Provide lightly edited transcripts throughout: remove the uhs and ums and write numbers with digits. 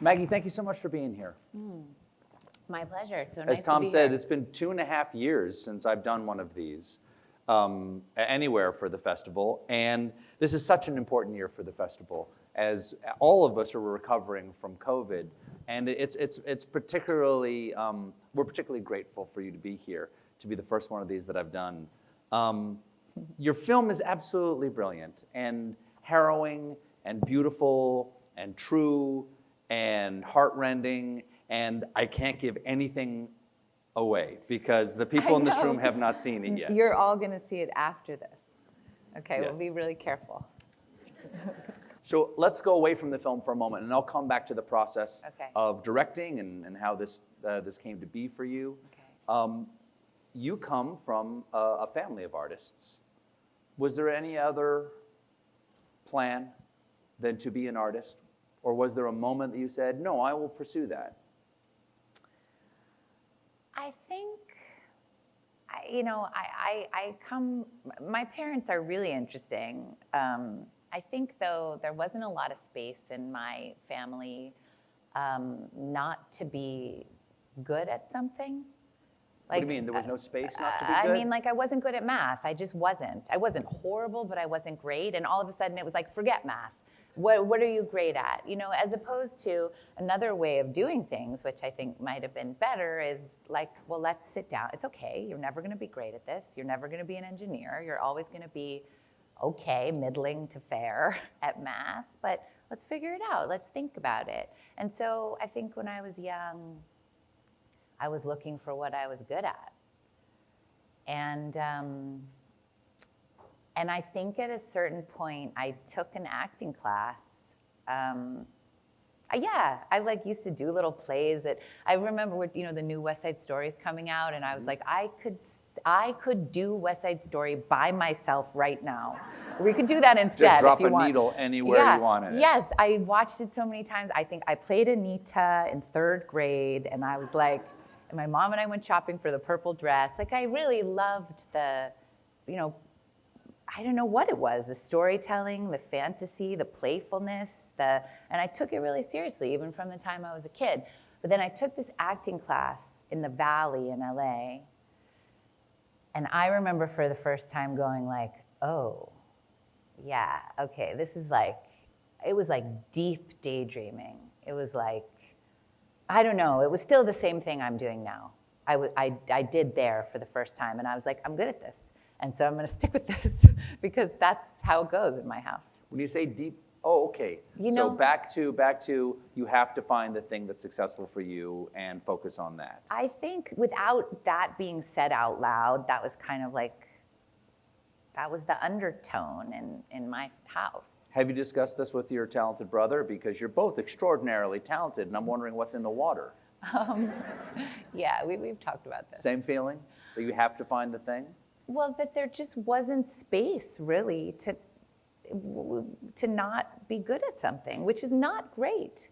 Maggie, thank you so much for being here. My pleasure. It's so nice As Tom to be said, here. it's been 2.5 years since I've done one of these anywhere for the festival, and this is such an important year for the festival, as all of us are recovering from COVID, and it's particularly we're particularly grateful for you to be here, to be the first one of these that I've done. Your film is absolutely brilliant and harrowing and beautiful and true and heartrending, and I can't give anything away because the people in this room have not seen it yet. You're all going to see it after this. Okay, Yes. We'll be really careful. So let's go away from the film for a moment, and I'll come back to the process Okay. of directing and how this came to be for you. Okay. You come from a family of artists. Was there any other plan than to be an artist? Or was there a moment that you said, no, I will pursue that? I think, my parents are really interesting. I think, though, there wasn't a lot of space in my family not to be good at something. What do you mean, there was no space not to be good? I mean, I wasn't good at math. I just wasn't. I wasn't horrible, but I wasn't great. And all of a sudden, it was like, forget math. What are you great at? As opposed to another way of doing things, which I think might have been better, is like, well, let's sit down. It's okay. You're never going to be great at this. You're never going to be an engineer. You're always going to be okay, middling to fair at math. But let's figure it out. Let's think about it. And so I think when I was young, I was looking for what I was good at. And I think at a certain point, I took an acting class. I used to do little plays that I remember, the new West Side Story is coming out, and I was like, I could do West Side Story by myself right now. We could do that instead. Just drop if you a want. needle anywhere you wanted it. Yes, I watched it so many times. I think I played Anita in 3rd grade, and I was like, and my mom and I went shopping for the purple dress. I really loved the, I don't know what it was, the storytelling, the fantasy, the playfulness, and I took it really seriously, even from the time I was a kid. But then I took this acting class in the Valley in LA, and I remember for the first time going like, oh, yeah, okay, this is it was like deep daydreaming. It was like, I don't know, it was still the same thing I'm doing now. I did there for the first time, and I was like, I'm good at this. And so I'm going to stick with this because that's how it goes in my house. When you say deep, oh, okay. So back to you have to find the thing that's successful for you and focus on that. I think without that being said out loud, that was kind of that was the undertone in my house. Have you discussed this with your talented brother? Because you're both extraordinarily talented, and I'm wondering what's in the water. Yeah, we've talked about this. Same feeling? That you have to find the thing? Well, that there just wasn't space, really, to not be good at something, which is not great.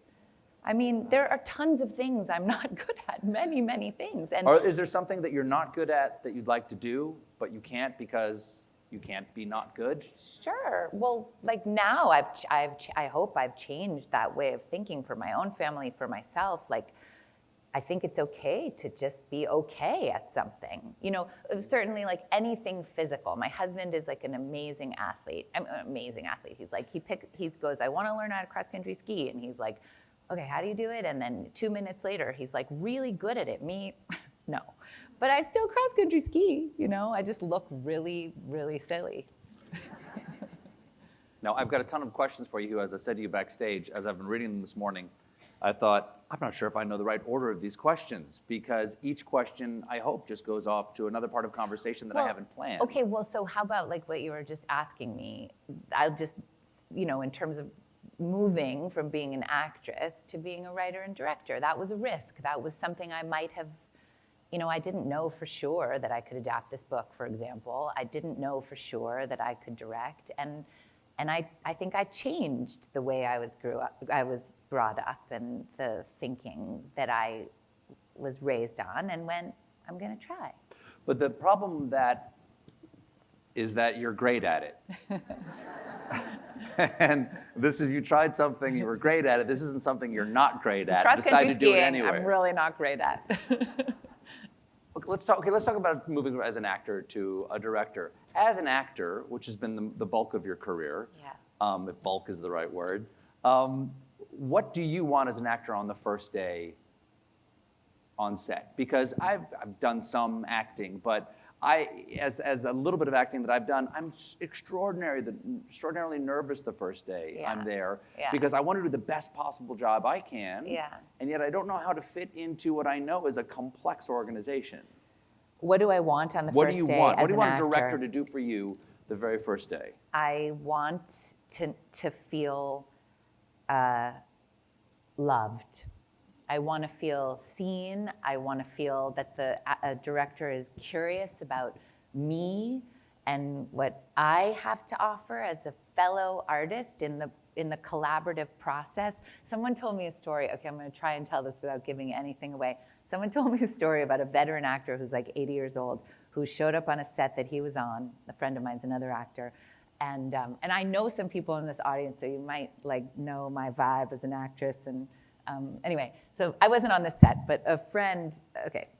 I mean, there are tons of things I'm not good at, many, many things. And Is there something that you're not good at that you'd like to do, but you can't because you can't be not good? Sure. Well, now I hope I've changed that way of thinking for my own family, for myself. I think it's okay to just be okay at something. Certainly anything physical. My husband is an amazing athlete. Amazing athlete. He goes, I want to learn how to cross country ski. And he's like, okay, how do you do it? And then 2 minutes later, he's really good at it. Me, no. But I still cross country ski, I just look really, really silly. Now, I've got a ton of questions for you, as I said to you backstage. As I've been reading them this morning, I thought, I'm not sure if I know the right order of these questions, because each question, I hope, just goes off to another part of conversation that I haven't planned. Okay, well, so how about what you were just asking me? I'll just, in terms of moving from being an actress to being a writer and director, that was a risk. That was something I might have, I didn't know for sure that I could adapt this book, for example. I didn't know for sure that I could direct. And I think I changed the way I was brought up and the thinking that I was raised on, and went, I'm going to try. But the problem is that you're great at it. And this is, you tried something, you were great at it. This isn't something you're not great at. Cross-country Decide to do it skiing, anyway. I'm really not great at. Okay, let's talk about moving as an actor to a director. As an actor, which has been the bulk of your career, if bulk is the right word, what do you want as an actor on the first day on set? Because I've done some acting, but as a little bit of acting that I've done, I'm extraordinarily nervous the first day I'm there because I want to do the best possible job I can, and yet I don't know how to fit into what I know is a complex organization. What do I want on the What first do you day want? as What do you an want a director actor? to do for you the very first day? I want to feel loved. I want to feel seen. I want to feel that the director is curious about me and what I have to offer as a fellow artist in the collaborative process. Someone told me a story. Okay, I'm going to try and tell this without giving anything away. Someone told me a story about a veteran actor who's like 80 years old who showed up on a set that he was on. A friend of mine's another actor. And I know some people in this audience, so you might like know my vibe as an actress. And anyway, so I wasn't on the set, but a friend,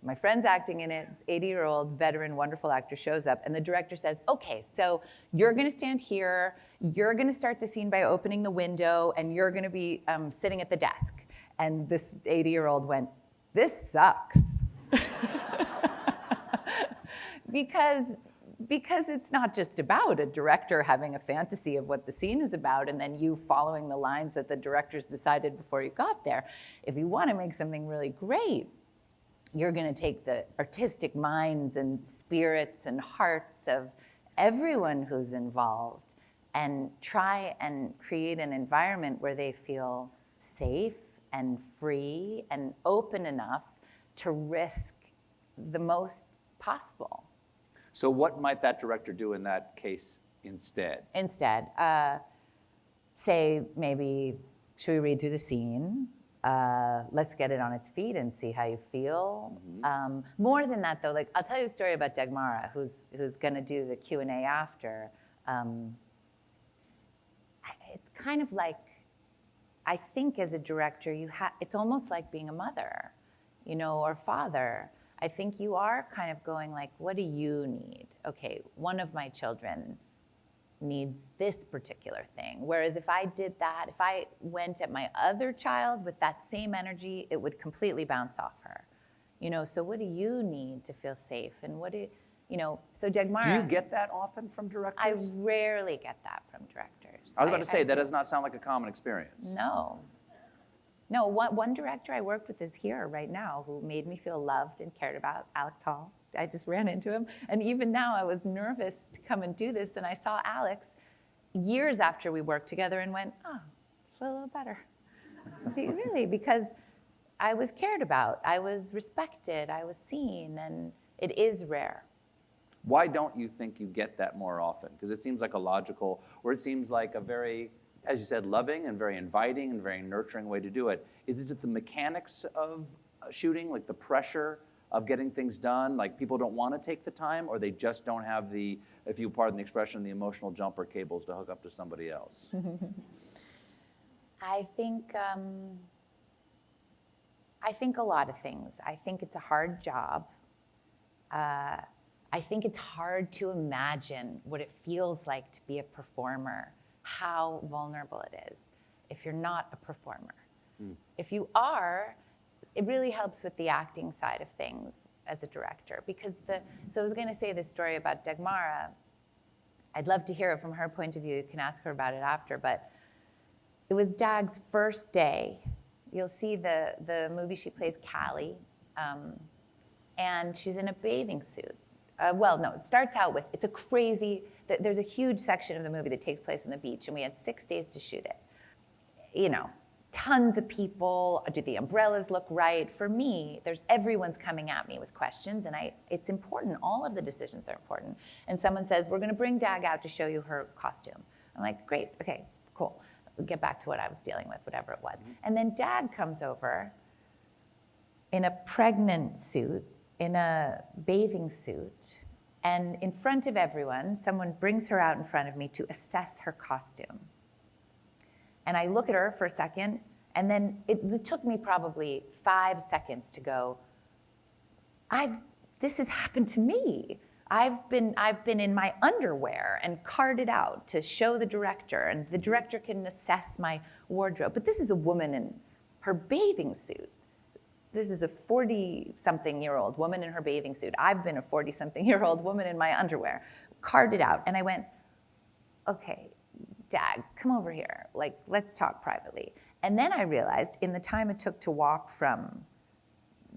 my friend's acting in it, 80-year-old veteran, wonderful actor shows up, and the director says, okay, so you're gonna stand here, you're gonna start the scene by opening the window, and you're gonna be sitting at the desk. And this 80-year-old went, this sucks. Because it's not just about a director having a fantasy of what the scene is about and then you following the lines that the directors decided before you got there. If you want to make something really great, you're going to take the artistic minds and spirits and hearts of everyone who's involved and try and create an environment where they feel safe and free and open enough to risk the most possible. So what might that director do in that case instead? Instead, say maybe, should we read through the scene? Let's get it on its feet and see how you feel. Mm-hmm. More than that though, like I'll tell you a story about Dagmara, who's gonna do the Q&A after. It's kind of like, I think as a director, it's almost like being a mother, or father. I think you are kind of going like, what do you need? Okay, one of my children needs this particular thing. Whereas if I did that, if I went at my other child with that same energy, it would completely bounce off her. So what do you need to feel safe? And so Dagmara. Do you get that often from directors? I rarely get that from directors. I was about to say, that does not sound like a common experience. No, one director I work with is here right now who made me feel loved and cared about, Alex Hall. I just ran into him. And even now I was nervous to come and do this. And I saw Alex years after we worked together and went, oh, I feel a little better. Really, because I was cared about. I was respected. I was seen. And it is rare. Why don't you think you get that more often? Because it seems like a logical, or it seems like a very, as you said, loving and very inviting and very nurturing way to do it. Is it just the mechanics of shooting, like the pressure of getting things done, like people don't want to take the time, or they just don't have the, if you pardon the expression, the emotional jumper cables to hook up to somebody else? I think a lot of things. I think it's a hard job. I think it's hard to imagine what it feels like to be a performer, how vulnerable it is if you're not a performer. If you are, it really helps with the acting side of things as a director. Because so I was going to say this story about Dagmara. I'd love to hear it from her point of view. You can ask her about it after. But it was Dag's first day. You'll see the movie she plays, Callie, and she's in a bathing suit. It starts out with, it's a crazy, there's a huge section of the movie that takes place on the beach, and we had 6 days to shoot it. Tons of people, did the umbrellas look right? For me, everyone's coming at me with questions, and it's important, all of the decisions are important. And someone says, we're gonna bring Dag out to show you her costume. I'm like, great, okay, cool. We'll get back to what I was dealing with, whatever it was. And then Dag comes over in a pregnant suit, in a bathing suit, and in front of everyone, someone brings her out in front of me to assess her costume. And I look at her for a second, and then it took me probably 5 seconds to go, this has happened to me. I've been in my underwear and carted out to show the director, and the director can assess my wardrobe. But this is a woman in her bathing suit. This is a 40-something-year-old woman in her bathing suit. I've been a 40-something-year-old woman in my underwear, carted out. And I went, okay, Dag, come over here. Like, let's talk privately. And then I realized in the time it took to walk from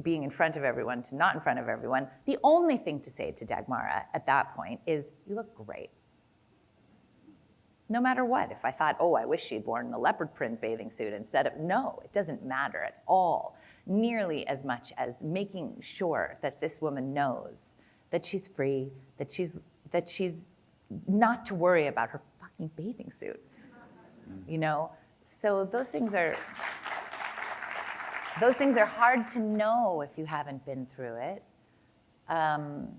being in front of everyone to not in front of everyone, the only thing to say to Dagmara at that point is, you look great. No matter what. If I thought, oh, I wish she'd worn the leopard print bathing suit instead of, no, it doesn't matter at all. Nearly as much as making sure that this woman knows that she's free, that she's not to worry about her fucking bathing suit, you know? So those things are hard to know if you haven't been through it. And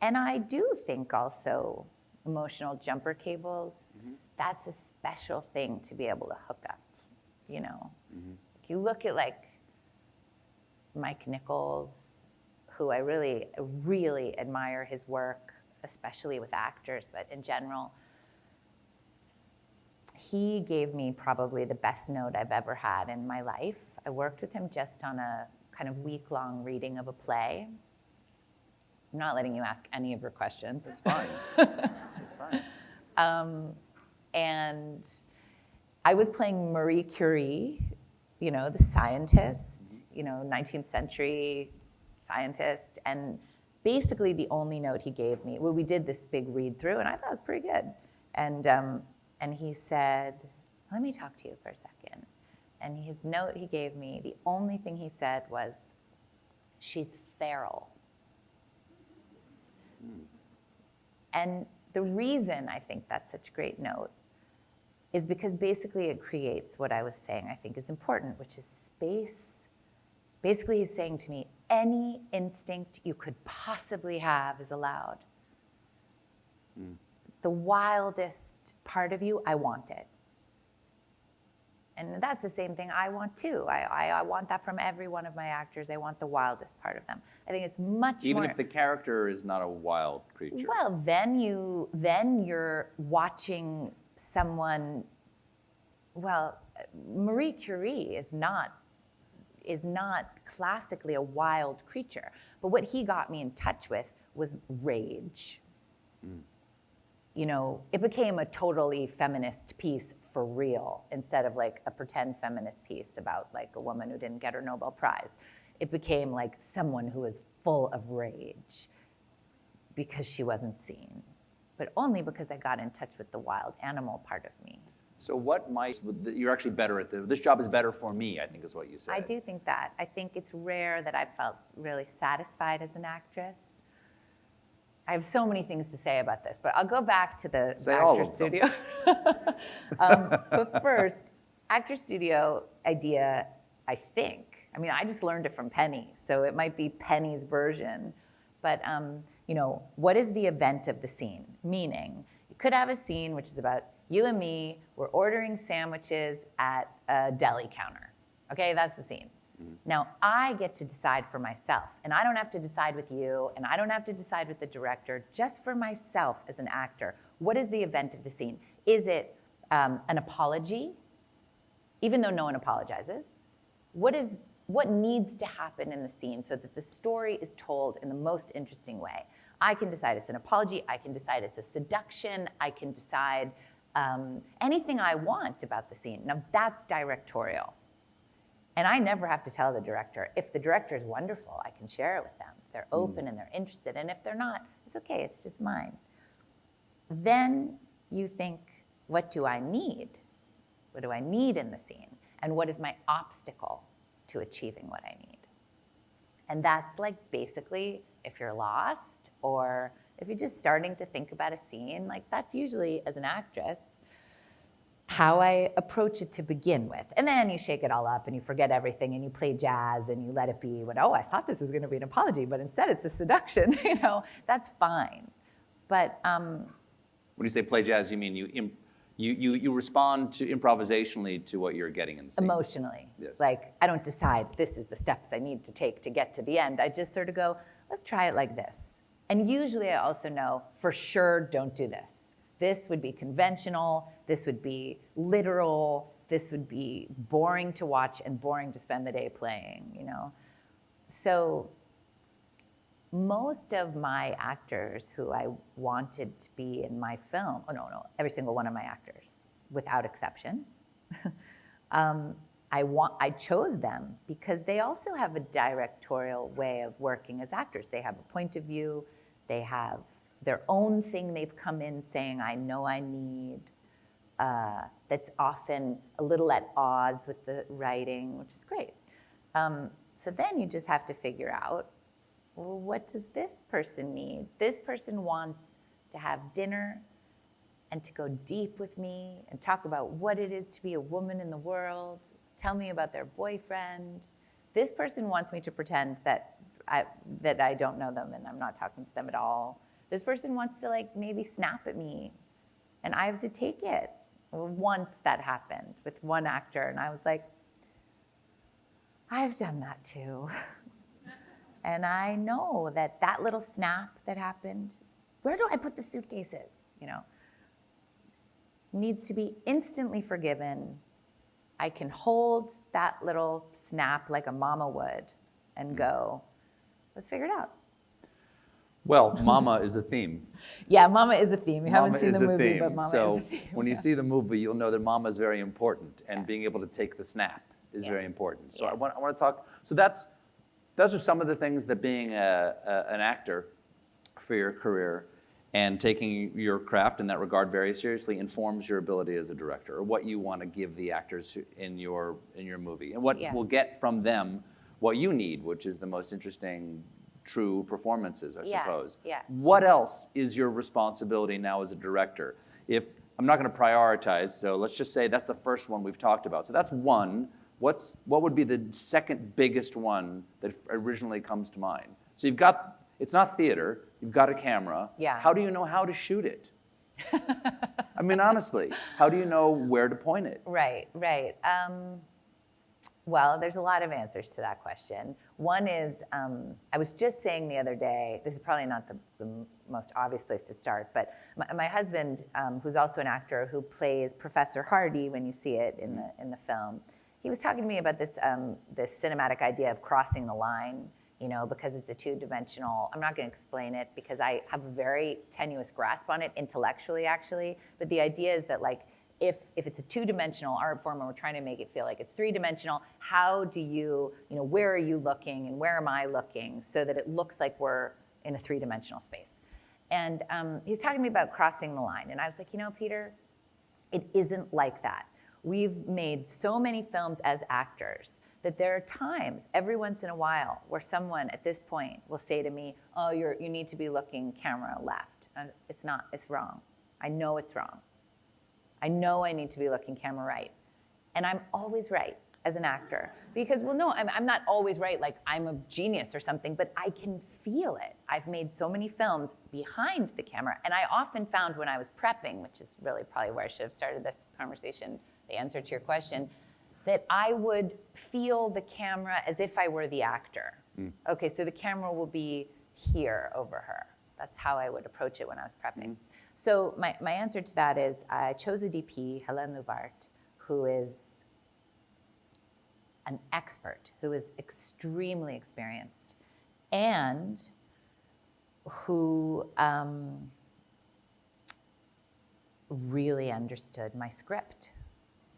I do think also emotional jumper cables, that's a special thing to be able to hook up, you know? If you look at like Mike Nichols, who I really, really admire his work, especially with actors, but in general, he gave me probably the best note I've ever had in my life. I worked with him just on a kind of week-long reading of a play. I'm not letting you ask any of your questions. It's fine. It's fine. And I was playing Marie Curie, you know, the scientist, you know, 19th century scientist. And basically the only note he gave me, well, we did this big read through and I thought it was pretty good. And he said, let me talk to you for a second. And his note he gave me, the only thing he said was, she's feral. And the reason I think that's such a great note is because basically it creates what I was saying I think is important, which is space. Basically he's saying to me, any instinct you could possibly have is allowed. The wildest part of you, I want it. And that's the same thing I want too. I want that from every one of my actors. I want the wildest part of them. I think it's much Even more. if the character is not a wild creature. Well, then you're watching someone. Well, Marie Curie is not classically a wild creature, but what he got me in touch with was rage. You know, it became a totally feminist piece for real instead of like a pretend feminist piece about like a woman who didn't get her Nobel Prize. It became like someone who was full of rage because she wasn't seen, but only because I got in touch with the wild animal part of me. So you're actually better at this job is better for me, I think is what you said. I do think that. I think it's rare that I've felt really satisfied as an actress. I have so many things to say about this, but I'll go back to the actor studio. But first, actor studio idea, I think. I mean, I just learned it from Penny, so it might be Penny's version. But you know, what is the event of the scene? Meaning, you could have a scene which is about you and me, we're ordering sandwiches at a deli counter. Okay, that's the scene. Now, I get to decide for myself, and I don't have to decide with you, and I don't have to decide with the director, just for myself as an actor. What is the event of the scene? Is it an apology, even though no one apologizes? What needs to happen in the scene so that the story is told in the most interesting way? I can decide it's an apology, I can decide it's a seduction, I can decide anything I want about the scene. Now, that's directorial. And I never have to tell the director. If the director is wonderful, I can share it with them. If they're open and they're interested. And if they're not, it's okay, it's just mine. Then you think, what do I need? What do I need in the scene? And what is my obstacle to achieving what I need? And that's like basically if you're lost or if you're just starting to think about a scene, like that's usually, as an actress, how I approach it to begin with. And then you shake it all up and you forget everything and you play jazz and you let it be. When, oh, I thought this was gonna be an apology, but instead it's a seduction, you know, that's fine. But when you say play jazz, you mean You respond to improvisationally to what you're getting in the scene. Emotionally. Yes. Like, I don't decide this is the steps I need to take to get to the end. I just sort of go, let's try it like this. And usually I also know, for sure, don't do this. This would be conventional, this would be literal, this would be boring to watch and boring to spend the day playing, you know? So most of my actors who I wanted to be in my film, every single one of my actors, without exception, I chose them because they also have a directorial way of working as actors. They have a point of view, they have their own thing they've come in saying, I know I need, that's often a little at odds with the writing, which is great. So then you just have to figure out, well, what does this person need? This person wants to have dinner and to go deep with me and talk about what it is to be a woman in the world, tell me about their boyfriend. This person wants me to pretend that I don't know them and I'm not talking to them at all. This person wants to like maybe snap at me and I have to take it. Once that happened with one actor and I was like, I've done that too. And I know that that little snap that happened, where do I put the suitcases, you know, needs to be instantly forgiven. I can hold that little snap like a mama would and go, let's figure it out. Well, mama is a theme. Yeah, mama is a theme. You haven't seen the movie, theme. but mama so is a theme. when you see the movie, you'll know that mama is very important, and being able to take the snap is very important. So I want to talk. So those are some of the things that being an actor for your career and taking your craft in that regard very seriously informs your ability as a director, or what you want to give the actors in your movie, and what will get from them what you need, which is the most interesting, true performances, I suppose. Yeah. What else is your responsibility now as a director? If I'm not going to prioritize, so let's just say that's the first one we've talked about. So that's one. What would be the second biggest one that originally comes to mind? So you've got, it's not theater, you've got a camera. Yeah. How do you know how to shoot it? I mean, honestly, how do you know where to point it? Right. Well, there's a lot of answers to that question. One is, I was just saying the other day, this is probably not the most obvious place to start, but my husband, who's also an actor who plays Professor Hardy when you see it in the film, he was talking to me about this cinematic idea of crossing the line, you know, because it's a two-dimensional. I'm not going to explain it because I have a very tenuous grasp on it intellectually, actually. But the idea is that, like, if it's a two-dimensional art form and we're trying to make it feel like it's three-dimensional, how do you know, where are you looking and where am I looking so that it looks like we're in a three-dimensional space? And he was talking to me about crossing the line. And I was like, you know, Peter, it isn't like that. We've made so many films as actors that there are times, every once in a while, where someone at this point will say to me, oh, you need to be looking camera left. It's not, it's wrong. I know it's wrong. I know I need to be looking camera right. And I'm always right as an actor. Because, well, no, I'm not always right, like I'm a genius or something, but I can feel it. I've made so many films behind the camera. And I often found when I was prepping, which is really probably where I should have started this conversation, the answer to your question, that I would feel the camera as if I were the actor. Okay, so the camera will be here over her. That's how I would approach it when I was prepping. So my answer to that is I chose a DP, Hélène Louvart, who is an expert, who is extremely experienced, and who really understood my script.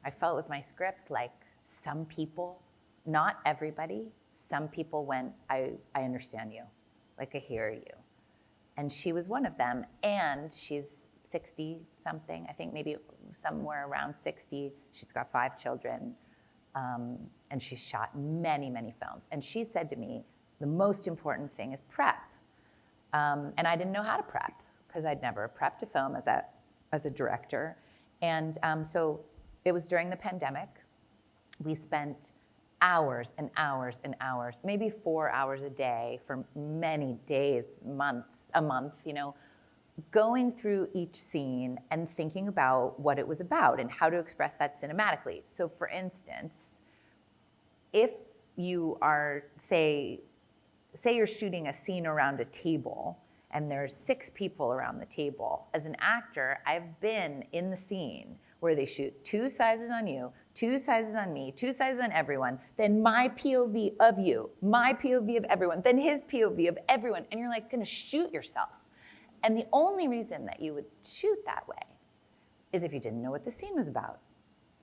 I felt with my script like some people, not everybody, some people went, I understand you, like I hear you. And she was one of them, and she's 60-something, I think maybe somewhere around 60. She's got 5 children, and she's shot many, many films. And she said to me, the most important thing is prep. And I didn't know how to prep, because I'd never prepped a film as a director. And so it was during the pandemic. We spent hours and hours and hours, maybe 4 hours a day for many days, a month, you know, going through each scene and thinking about what it was about and how to express that cinematically. So for instance, if you are, say you're shooting a scene around a table and there's 6 people around the table, as an actor, I've been in the scene where they shoot 2 sizes on you, 2 sizes on me, 2 sizes on everyone, then my POV of you, my POV of everyone, then his POV of everyone, and you're like gonna shoot yourself. And the only reason that you would shoot that way is if you didn't know what the scene was about.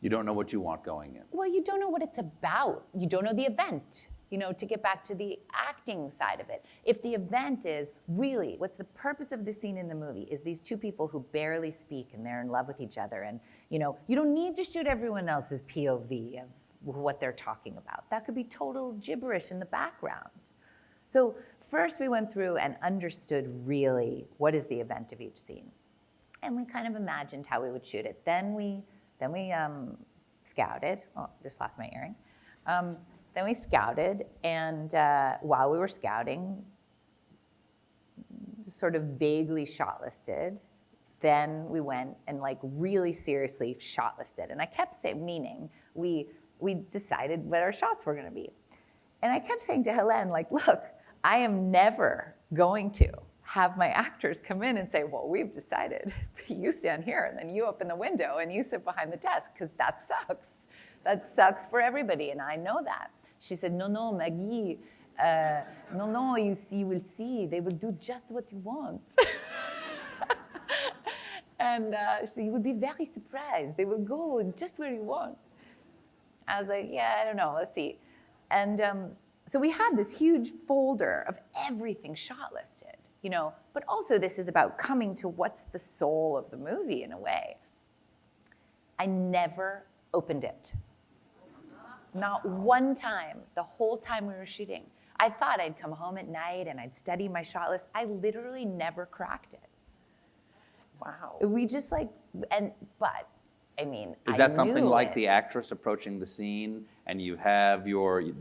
You don't know what you want going in. Well, you don't know what it's about. You don't know the event, to get back to the acting side of it. If the event is really, what's the purpose of the scene in the movie is these 2 people who barely speak and they're in love with each other, and you don't need to shoot everyone else's POV of what they're talking about. That could be total gibberish in the background. So first we went through and understood really what is the event of each scene. And we kind of imagined how we would shoot it. Then we scouted. Oh, just lost my earring. Then we scouted, and while we were scouting, sort of vaguely shortlisted. Then we went and really seriously shortlisted. And I kept saying, meaning we decided what our shots were gonna be. And I kept saying to Helene, look, I am never going to have my actors come in and say, well, we've decided you stand here and then you open the window and you sit behind the desk, because that sucks. That sucks for everybody, and I know that. She said, no, Maggie, no, you will see, they will do just what you want. And she said, you will be very surprised. They will go just where you want. I was like, yeah, I don't know, let's see. And so we had this huge folder of everything shortlisted, but also this is about coming to what's the soul of the movie in a way. I never opened it. Not one time, the whole time we were shooting. I thought I'd come home at night and I'd study my shot list. I literally never cracked it. Wow. We just but I mean, is that something like the actress approaching the scene and you have the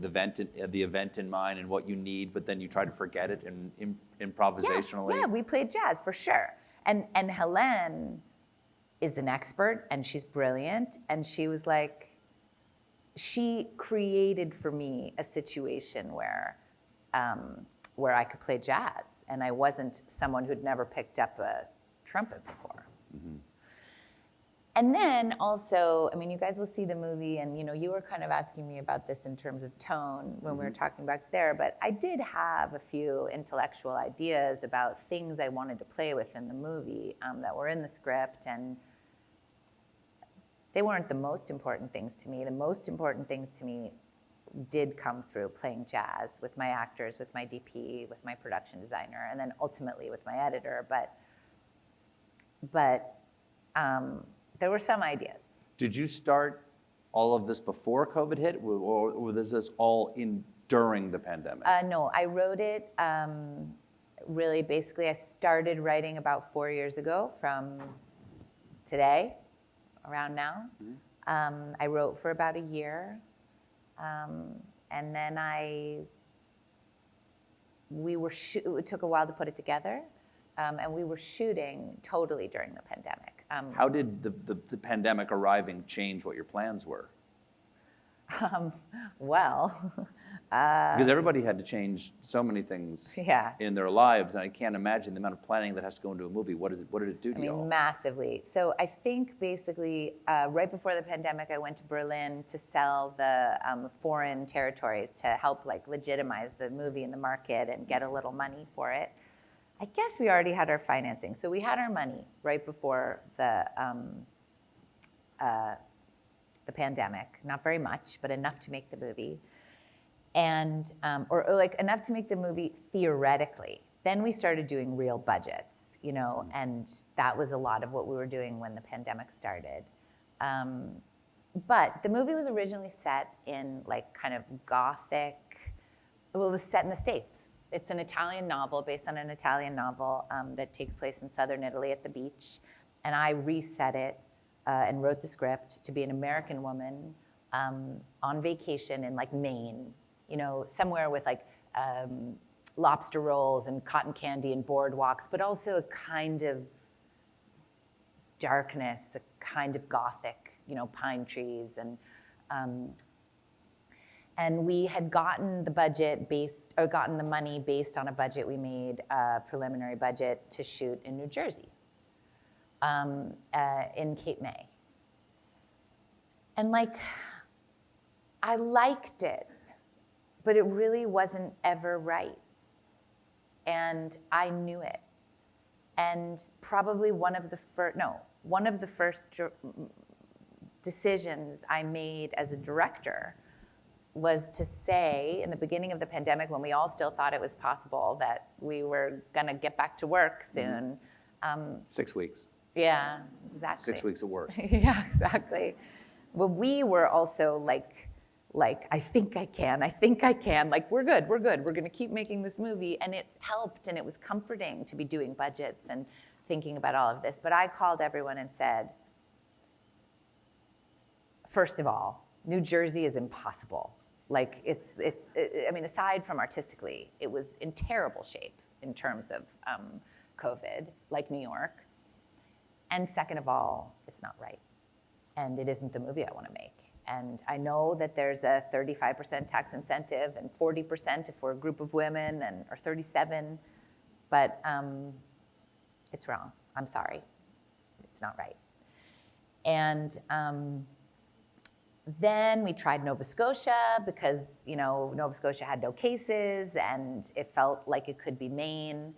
event in mind and what you need, but then you try to forget it and improvisationally? Yeah, we played jazz for sure. And Helene is an expert and she's brilliant, and she was like, she created for me a situation where I could play jazz, and I wasn't someone who'd never picked up a trumpet before. Mm-hmm. And then also, I mean, you guys will see the movie, and you were kind of asking me about this in terms of tone when we were talking back there, but I did have a few intellectual ideas about things I wanted to play with in the movie that were in the script, and they weren't the most important things to me. The most important things to me did come through playing jazz with my actors, with my DP, with my production designer, and then ultimately with my editor, but there were some ideas. Did you start all of this before COVID hit, or was this all during the pandemic? No, I wrote it really basically, I started writing about 4 years ago from today, around now. Mm-hmm. I wrote for about a year, and then it took a while to put it together, and we were shooting totally during the pandemic. How did the pandemic arriving change what your plans were? Because everybody had to change so many things in their lives, and I can't imagine the amount of planning that has to go into a movie. What did it do to you all? Massively. So I think basically right before the pandemic, I went to Berlin to sell the foreign territories to help legitimize the movie in the market and get a little money for it. I guess we already had our financing. So we had our money right before the pandemic. Not very much, but enough to make the movie. And, or enough to make the movie theoretically. Then we started doing real budgets, and that was a lot of what we were doing when the pandemic started. But the movie was originally set in kind of Gothic, it was set in the States. It's an Italian novel, based on an Italian novel that takes place in southern Italy at the beach. And I reset it and wrote the script to be an American woman on vacation in Maine, somewhere with lobster rolls and cotton candy and boardwalks, but also a kind of darkness, a kind of gothic, pine trees. And we had gotten the money based on a budget we made, a preliminary budget to shoot in New Jersey, in Cape May. And I liked it, but it really wasn't ever right. And I knew it. And probably one of the first decisions I made as a director was to say, in the beginning of the pandemic, when we all still thought it was possible that we were gonna get back to work soon. 6 weeks. Yeah, exactly. 6 weeks at worst. Yeah, exactly. Well, we were also like, I think I can, we're good, we're gonna keep making this movie. And it helped, and it was comforting to be doing budgets and thinking about all of this. But I called everyone and said, first of all, New Jersey is impossible. Aside from artistically, it was in terrible shape in terms of COVID, like New York. And second of all, it's not right. And it isn't the movie I wanna make. And I know that there's a 35% tax incentive and 40% if we're a group of women, or 37, but it's wrong. I'm sorry. It's not right. And then we tried Nova Scotia because, Nova Scotia had no cases and it felt like it could be Maine,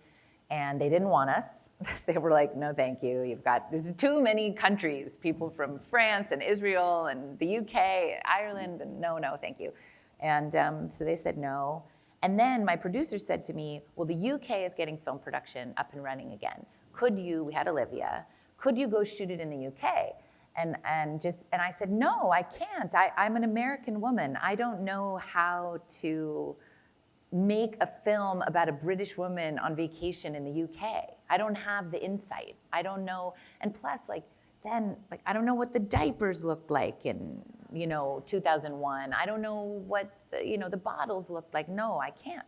and they didn't want us. They were like, no, thank you. There's too many countries, people from France and Israel and the UK, Ireland, and no, thank you. And so they said no. And then my producer said to me, well, the UK is getting film production up and running again. We had Olivia, could you go shoot it in the UK? And I said, no, I can't. I'm an American woman. I don't know how to make a film about a British woman on vacation in the UK. I don't have the insight. I don't know. And plus, I don't know what the diapers looked like in, 2001. I don't know what, the bottles looked like. No, I can't.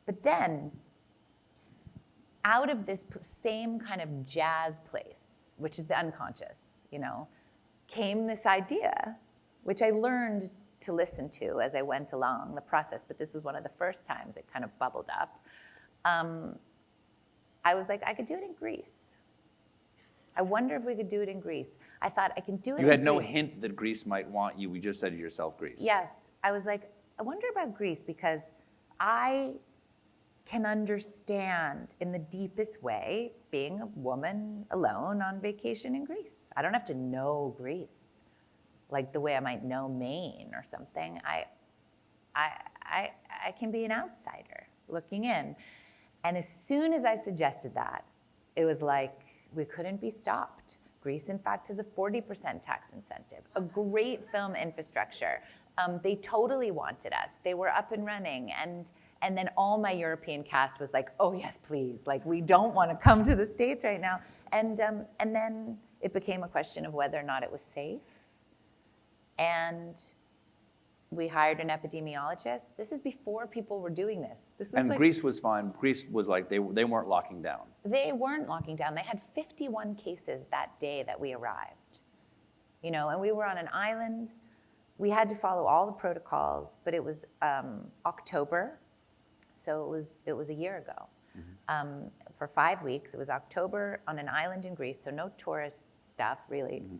But then, out of this same kind of jazz place, which is the unconscious, came this idea, which I learned to listen to as I went along the process, but this was one of the first times it kind of bubbled up. I was like, I could do it in Greece. I wonder if we could do it in Greece. I thought I can do it in Greece. You had no hint that Greece might want you. We just said to yourself, Greece. Yes. I was like, I wonder about Greece because I can understand in the deepest way being a woman alone on vacation in Greece. I don't have to know Greece like the way I might know Maine or something. I can be an outsider looking in. And as soon as I suggested that, it was like we couldn't be stopped. Greece, in fact, has a 40% tax incentive, a great film infrastructure. They totally wanted us. They were up and running. And then all my European cast was like, oh yes, please. We don't want to come to the States right now. And then it became a question of whether or not it was safe. And we hired an epidemiologist. This is before people were doing this. And Greece was fine. Greece was they weren't locking down. They weren't locking down. They had 51 cases that day that we arrived. And we were on an island. We had to follow all the protocols, but it was October. So it was a year ago. Mm-hmm. For 5 weeks, it was October on an island in Greece, so no tourist stuff, really. Mm-hmm.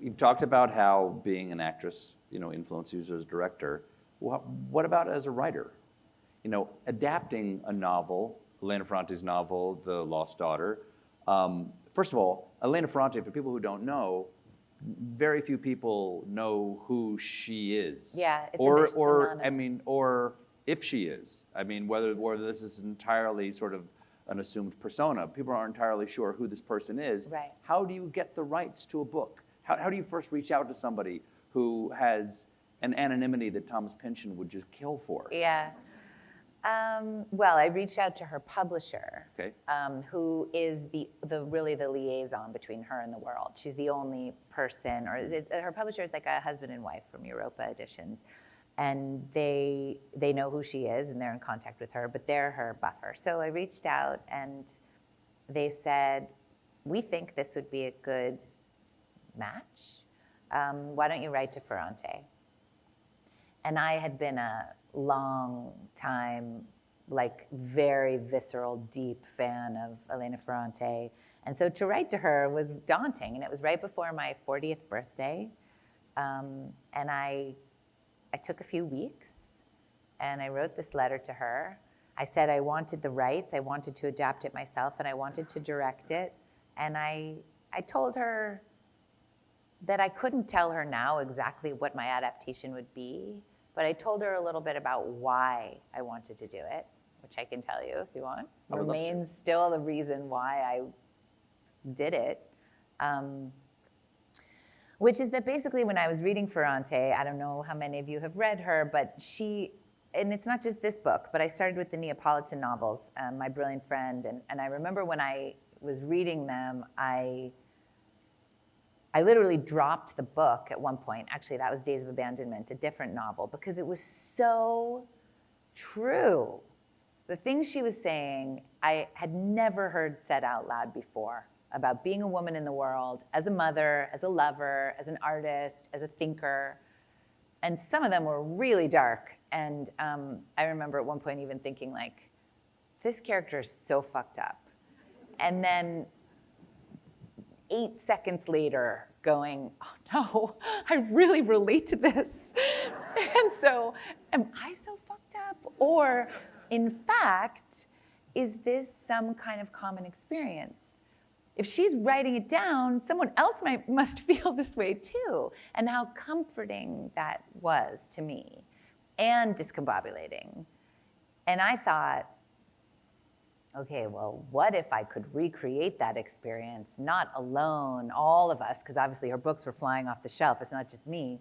You've talked about how being an actress, influences you as a director. What about as a writer? Adapting a novel, Elena Ferrante's novel, The Lost Daughter. First of all, Elena Ferrante, for people who don't know, very few people know who she is. Yeah, it's or if she is. Whether this is entirely sort of an assumed persona. People aren't entirely sure who this person is. Right. How do you get the rights to a book? How do you first reach out to somebody who has an anonymity that Thomas Pynchon would just kill for? Yeah. Well, I reached out to her publisher, okay. Who is really the liaison between her and the world. She's the only person, her publisher is like a husband and wife from Europa Editions. and they know who she is and they're in contact with her, but they're her buffer. So I reached out and they said, we think this would be a good match. Why don't you write to Ferrante? And I had been a long time, like very visceral, deep fan of Elena Ferrante. And so to write to her was daunting. And it was right before my 40th birthday. And I took a few weeks and I wrote this letter to her. I said I wanted the rights, I wanted to adapt it myself, and I wanted to direct it. And I told her that I couldn't tell her now exactly what my adaptation would be, but I told her a little bit about why I wanted to do it, which I can tell you if you want. I would love to. Remains still the reason why I did it. Which is that basically when I was reading Ferrante, I don't know how many of you have read her, but and it's not just this book, but I started with the Neapolitan novels, My Brilliant Friend, and I remember when I was reading them, I literally dropped the book at one point. Actually, that was Days of Abandonment, a different novel, because it was so true. The things she was saying, I had never heard said out loud before about being a woman in the world, as a mother, as a lover, as an artist, as a thinker. And some of them were really dark. And I remember at one point even thinking like, this character is so fucked up. And then 8 seconds later going, oh no, I really relate to this. And so, am I so fucked up? Or in fact, is this some kind of common experience? If she's writing it down, someone else must feel this way too. And how comforting that was to me and discombobulating. And I thought, okay, well, what if I could recreate that experience, not alone, all of us, because obviously her books were flying off the shelf, it's not just me,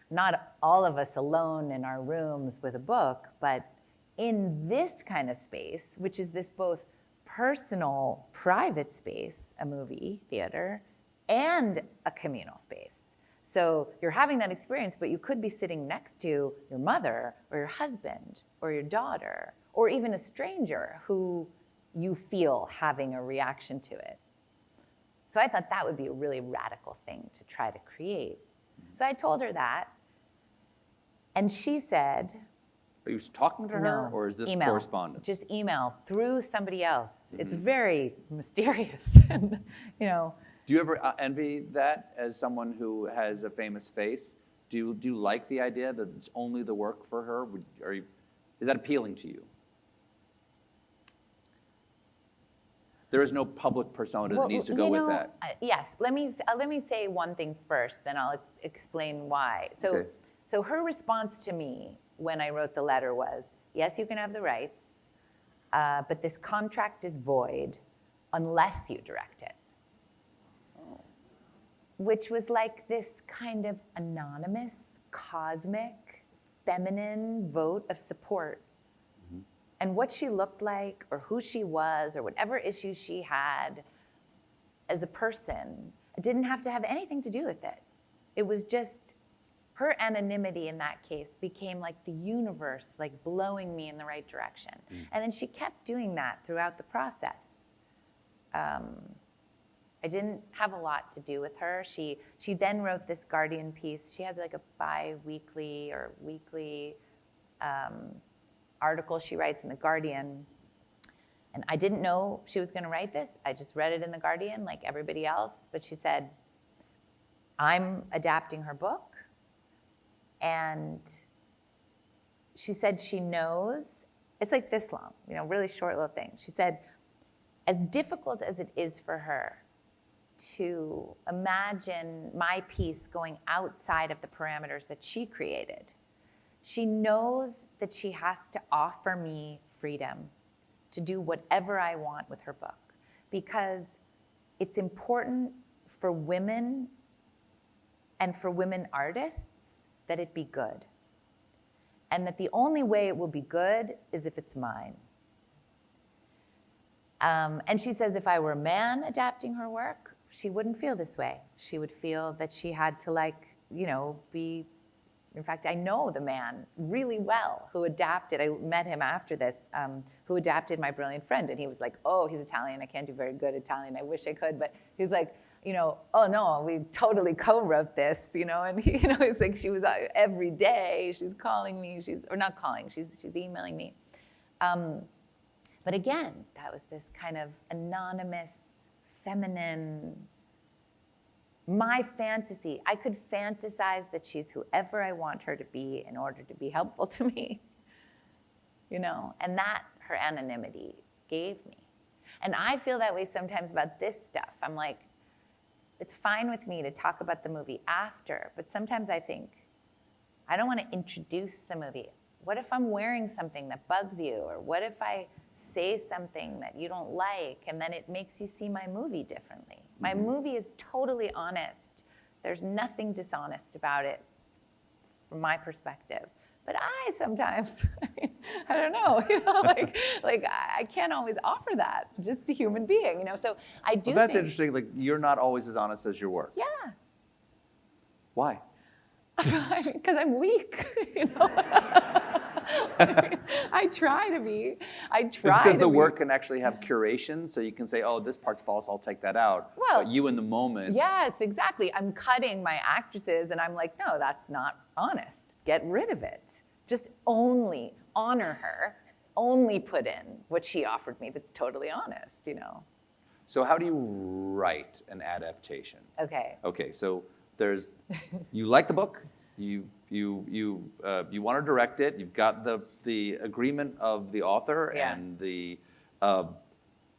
not all of us alone in our rooms with a book, but in this kind of space, which is this both personal, private space, a movie theater, and a communal space. So you're having that experience, but you could be sitting next to your mother or your husband or your daughter, or even a stranger who you feel having a reaction to it. So I thought that would be a really radical thing to try to create. So I told her that, and she said, are you talking to her, no, or is this email. correspondence? Just email through somebody else. Mm-hmm. It's very mysterious, and Do you ever envy that as someone who has a famous face? Do you like the idea that it's only the work for her? Is that appealing to you? There is no public persona that needs to go with that. Yes. Let me say one thing first, then I'll explain why. Okay. So her response to me when I wrote the letter was, yes, you can have the rights, but this contract is void unless you direct it. Oh. Which was like this kind of anonymous, cosmic, feminine vote of support. Mm-hmm. And what she looked like, or who she was, or whatever issues she had as a person, didn't have to have anything to do with it. It was just her anonymity in that case became like the universe, like blowing me in the right direction. Mm. And then she kept doing that throughout the process. I didn't have a lot to do with her. She then wrote this Guardian piece. She has like a bi-weekly or weekly article she writes in the Guardian. And I didn't know she was gonna write this. I just read it in the Guardian like everybody else. But she said, I'm adapting her book. And she said she knows, it's like this long, really short little thing. She said, as difficult as it is for her to imagine my piece going outside of the parameters that she created, she knows that she has to offer me freedom to do whatever I want with her book, because it's important for women and for women artists that it be good. And that the only way it will be good is if it's mine. And she says if I were a man adapting her work, she wouldn't feel this way. She would feel that she had to be In fact, I know the man really well who adapted, I met him after this, who adapted My Brilliant Friend. And he was like, oh, he's Italian. I can't do very good Italian. I wish I could. But he's like, oh no, we totally co-wrote this, and he, it's like she was every day, she's calling me, or not calling, she's emailing me. But again, that was this kind of anonymous, feminine, my fantasy. I could fantasize that she's whoever I want her to be in order to be helpful to me, and that her anonymity gave me. And I feel that way sometimes about this stuff. I'm like, it's fine with me to talk about the movie after, but sometimes I think, I don't want to introduce the movie. What if I'm wearing something that bugs you? Or what if I say something that you don't like, and then it makes you see my movie differently? My movie is totally honest. There's nothing dishonest about it from my perspective. But I sometimes, I don't know, like I can't always offer that. I'm just a human being, So I do. Well, that's think, interesting. Like, you're not always as honest as your work. Yeah. Why? Because I'm weak, I try to be. It's because the work can actually have curation, so you can say, oh, this part's false, I'll take that out. Well, but you in the moment. Yes, exactly. I'm cutting my actresses, and I'm like, no, that's not honest. Get rid of it. Just only honor her, only put in what she offered me that's totally honest, So how do you write an adaptation? Okay. Okay, so you like the book, you want to direct it, you've got the agreement of the author and the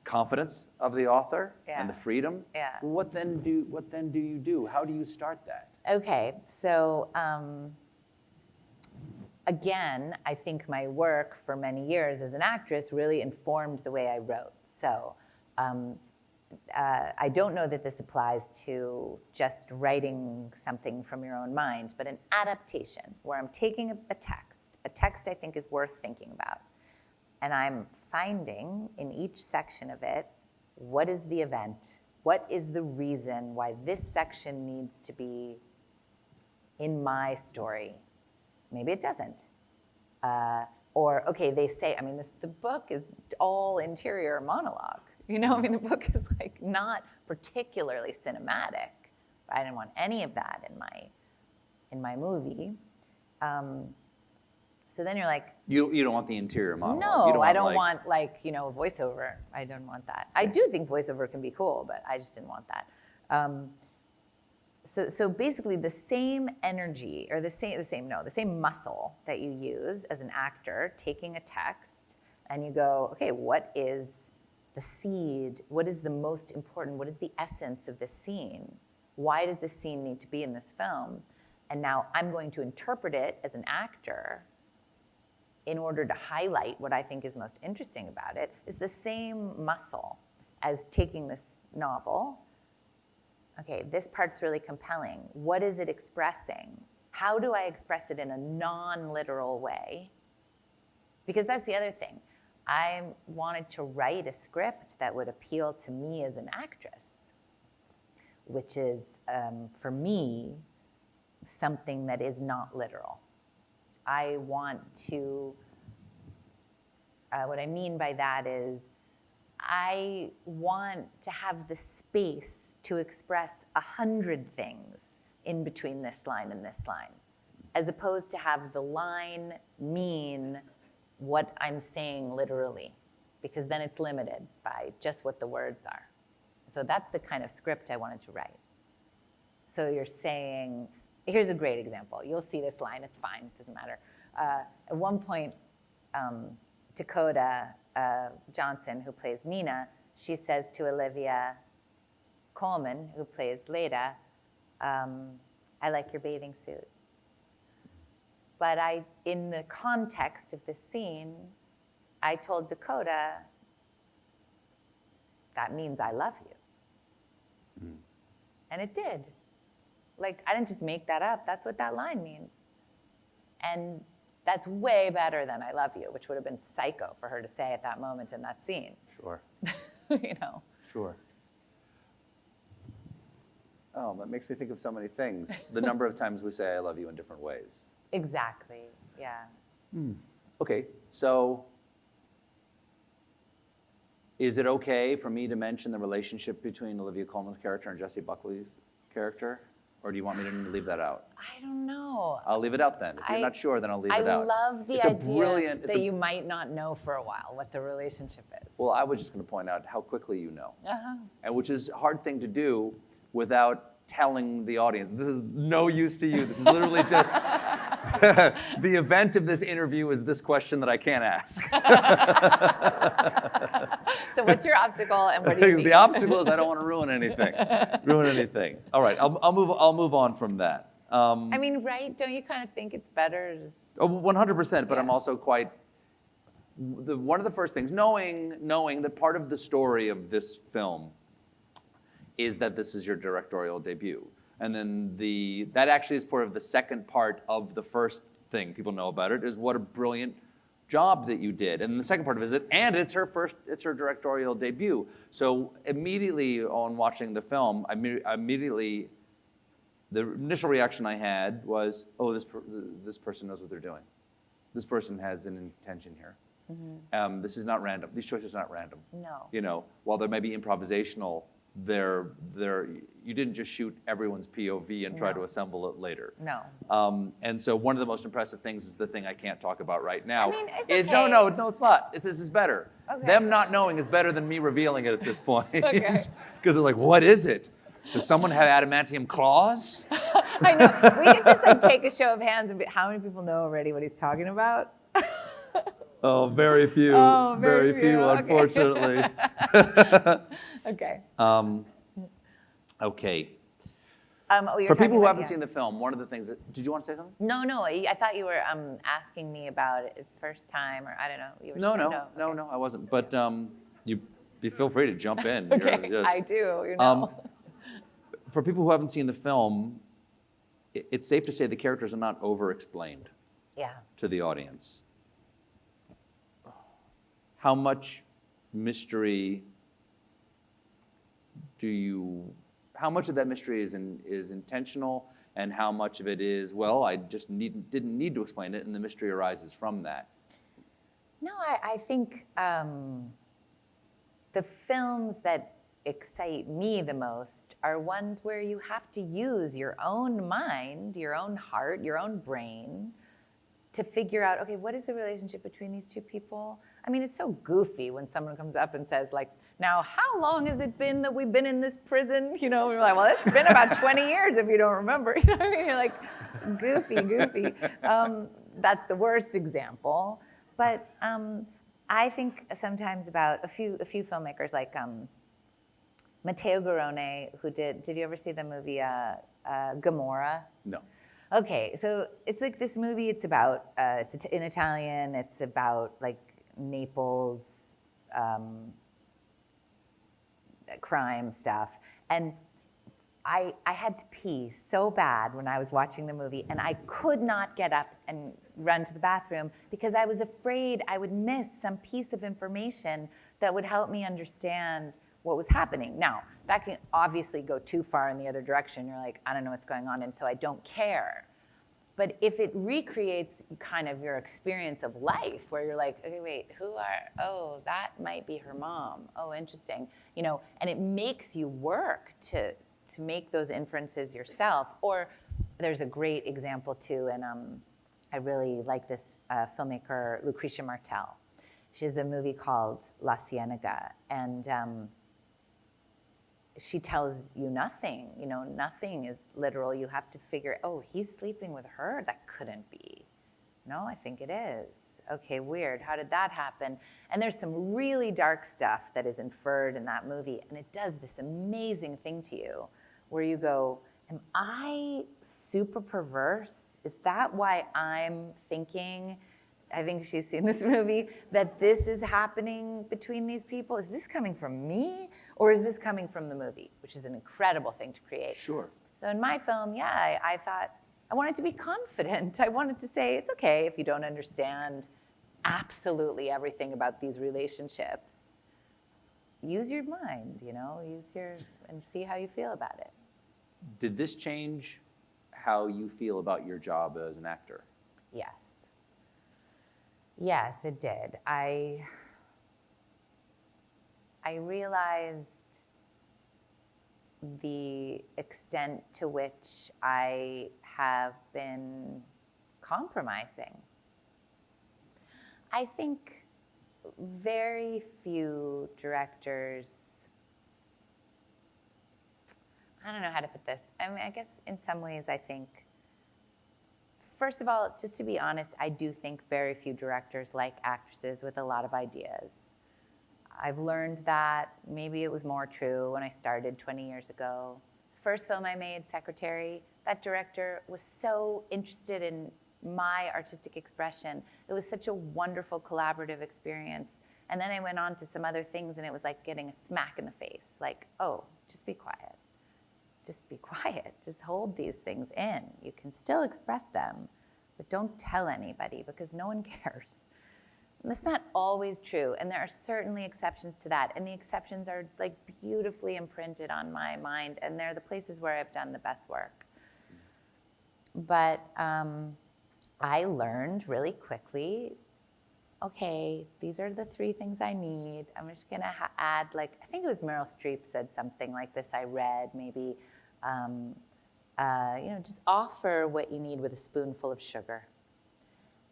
confidence of the author and the freedom. Yeah. What then do you do? How do you start that? Okay, so again, I think my work for many years as an actress really informed the way I wrote. So I don't know that this applies to just writing something from your own mind, but an adaptation where I'm taking a text I think is worth thinking about. And I'm finding in each section of it, what is the event? What is the reason why this section needs to be in my story? Maybe it doesn't. Or, okay, they say, the book is all interior monologue. The book is like not particularly cinematic. I didn't want any of that in my movie. So then you're like, you don't want the interior monologue. No, I don't want a voiceover. I don't want that. I do think voiceover can be cool, but I just didn't want that. So basically the same energy, or the same muscle that you use as an actor taking a text, and you go, okay, what is the seed? What is the most important? What is the essence of this scene? Why does this scene need to be in this film? And now I'm going to interpret it as an actor in order to highlight what I think is most interesting about it. Is the same muscle as taking this novel. Okay, this part's really compelling. What is it expressing? How do I express it in a non-literal way? Because that's the other thing. I wanted to write a script that would appeal to me as an actress, which is, for me, something that is not literal. I want to, what I mean by that is, I want to have the space to express 100 things in between this line and this line, as opposed to have the line mean what I'm saying literally, because then it's limited by just what the words are. So that's the kind of script I wanted to write. So you're saying, here's a great example. You'll see this line, it's fine, doesn't matter. At one point, Dakota Johnson, who plays Nina, she says to Olivia Colman, who plays Leda, I like your bathing suit. But in the context of this scene, I told Dakota, that means I love you. Mm. And it did. Like, I didn't just make that up. That's what that line means. And that's way better than I love you, which would have been psycho for her to say at that moment in that scene. Sure. Sure. Oh, that makes me think of so many things. The number of times we say I love you in different ways. Exactly, yeah. Okay, so is it okay for me to mention the relationship between Olivia Colman's character and Jessie Buckley's character? Or do you want me to leave that out? I don't know. I'll leave it out then. If you're not sure, then I'll leave it out. I love the idea that you might not know for a while what the relationship is. Well, I was just going to point out how quickly you know. Uh-huh. And which is a hard thing to do without telling the audience. This is no use to you. This is literally just the event of this interview is this question that I can't ask. So what's your obstacle and what do you mean? The obstacle is I don't want to ruin anything. All right, I'll move on from that. I mean, right? Don't you kind of think it's better to just... 100%, but Yeah. I'm also quite one of the first things, knowing that part of the story of this film is that this is your directorial debut. And then that actually is part of the second part of the first thing people know about it, is what a brilliant job that you did. And the second part of it is it's her directorial debut. So immediately on watching the film, the initial reaction I had was, oh, this person knows what they're doing. This person has an intention here. Mm-hmm. This is not random. These choices are not random. No. You know, while there may be improvisational, you didn't just shoot everyone's POV and try to assemble it later. No. And so one of the most impressive things is the thing I can't talk about right now. I mean, it's is okay. No, it's not. This is better. Okay. Them not knowing is better than me revealing it at this point. Okay. Because they're like, what is it? Does someone have adamantium claws? I know. We can just take a show of hands and how many people know already what he's talking about? Oh, very few. Oh, very very few, few. Okay. Unfortunately. Okay. Okay. For people who haven't seen the film, one of the things did you want to say something? No. I thought you were asking me about it first time, or I don't know. You were No, I wasn't. But you feel free to jump in. Okay, I do. You know. For people who haven't seen the film, it's safe to say the characters are not over-explained to the audience. How much mystery how much of that mystery is intentional, and how much of it is, well, I just didn't need to explain it, and the mystery arises from that? No, I think the films that excite me the most are ones where you have to use your own mind, your own heart, your own brain to figure out, okay, what is the relationship between these two people? I mean, it's so goofy when someone comes up and says, like, now, how long has it been that we've been in this prison? You know, we're like, well, it's been about 20 years if you don't remember. You know what I mean? You're like, goofy. That's the worst example. But I think sometimes about a few filmmakers like Matteo Garrone, who did you ever see the movie Gomorrah? No. Okay, so it's like this movie, it's about, it's in Italian, it's about like Naples, crime stuff. And I had to pee so bad when I was watching the movie, and I could not get up and run to the bathroom because I was afraid I would miss some piece of information that would help me understand what was happening. Now, that can obviously go too far in the other direction. You're like, I don't know what's going on, and so I don't care. But if it recreates kind of your experience of life, where you're like, okay, wait, oh, that might be her mom. Oh, interesting. You know, and it makes you work to make those inferences yourself. Or there's a great example too, and I really like this filmmaker, Lucretia Martel. She has a movie called La Ciénaga, and she tells you nothing. You know, nothing is literal. You have to figure, oh, he's sleeping with her? That couldn't be. No, I think it is. Okay, weird. How did that happen? And there's some really dark stuff that is inferred in that movie, and it does this amazing thing to you where you go, am I super perverse? Is that why I'm thinking, I think she's seen this movie, that this is happening between these people? Is this coming from me, or is this coming from the movie? Which is an incredible thing to create. Sure. So in my film, I thought, I wanted to be confident. I wanted to say, it's okay if you don't understand absolutely everything about these relationships. Use your mind, you know, and see how you feel about it. Did this change how you feel about your job as an actor? Yes. Yes, it did. I realized the extent to which I have been compromising. I think very few directors, I don't know how to put this. I mean, I guess in some ways I think, first of all, just to be honest, I do think very few directors like actresses with a lot of ideas. I've learned that. Maybe it was more true when I started 20 years ago. First film I made, Secretary, that director was so interested in my artistic expression. It was such a wonderful collaborative experience. And then I went on to some other things and it was like getting a smack in the face. Like, oh, just be quiet. Just be quiet. Just hold these things in. You can still express them, but don't tell anybody because no one cares. And that's not always true, and there are certainly exceptions to that, and the exceptions are like beautifully imprinted on my mind, and they're the places where I've done the best work. But I learned really quickly, okay, these are the 3 things I need. I'm just gonna add, like, I think it was Meryl Streep said something like this, I read maybe, just offer what you need with a spoonful of sugar.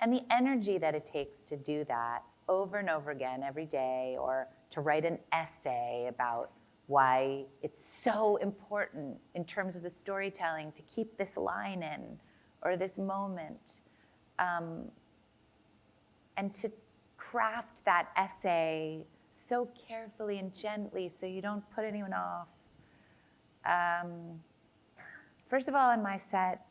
And the energy that it takes to do that over and over again every day, or to write an essay about why it's so important in terms of the storytelling to keep this line in, or this moment, and to craft that essay so carefully and gently so you don't put anyone off. First of all, on my set,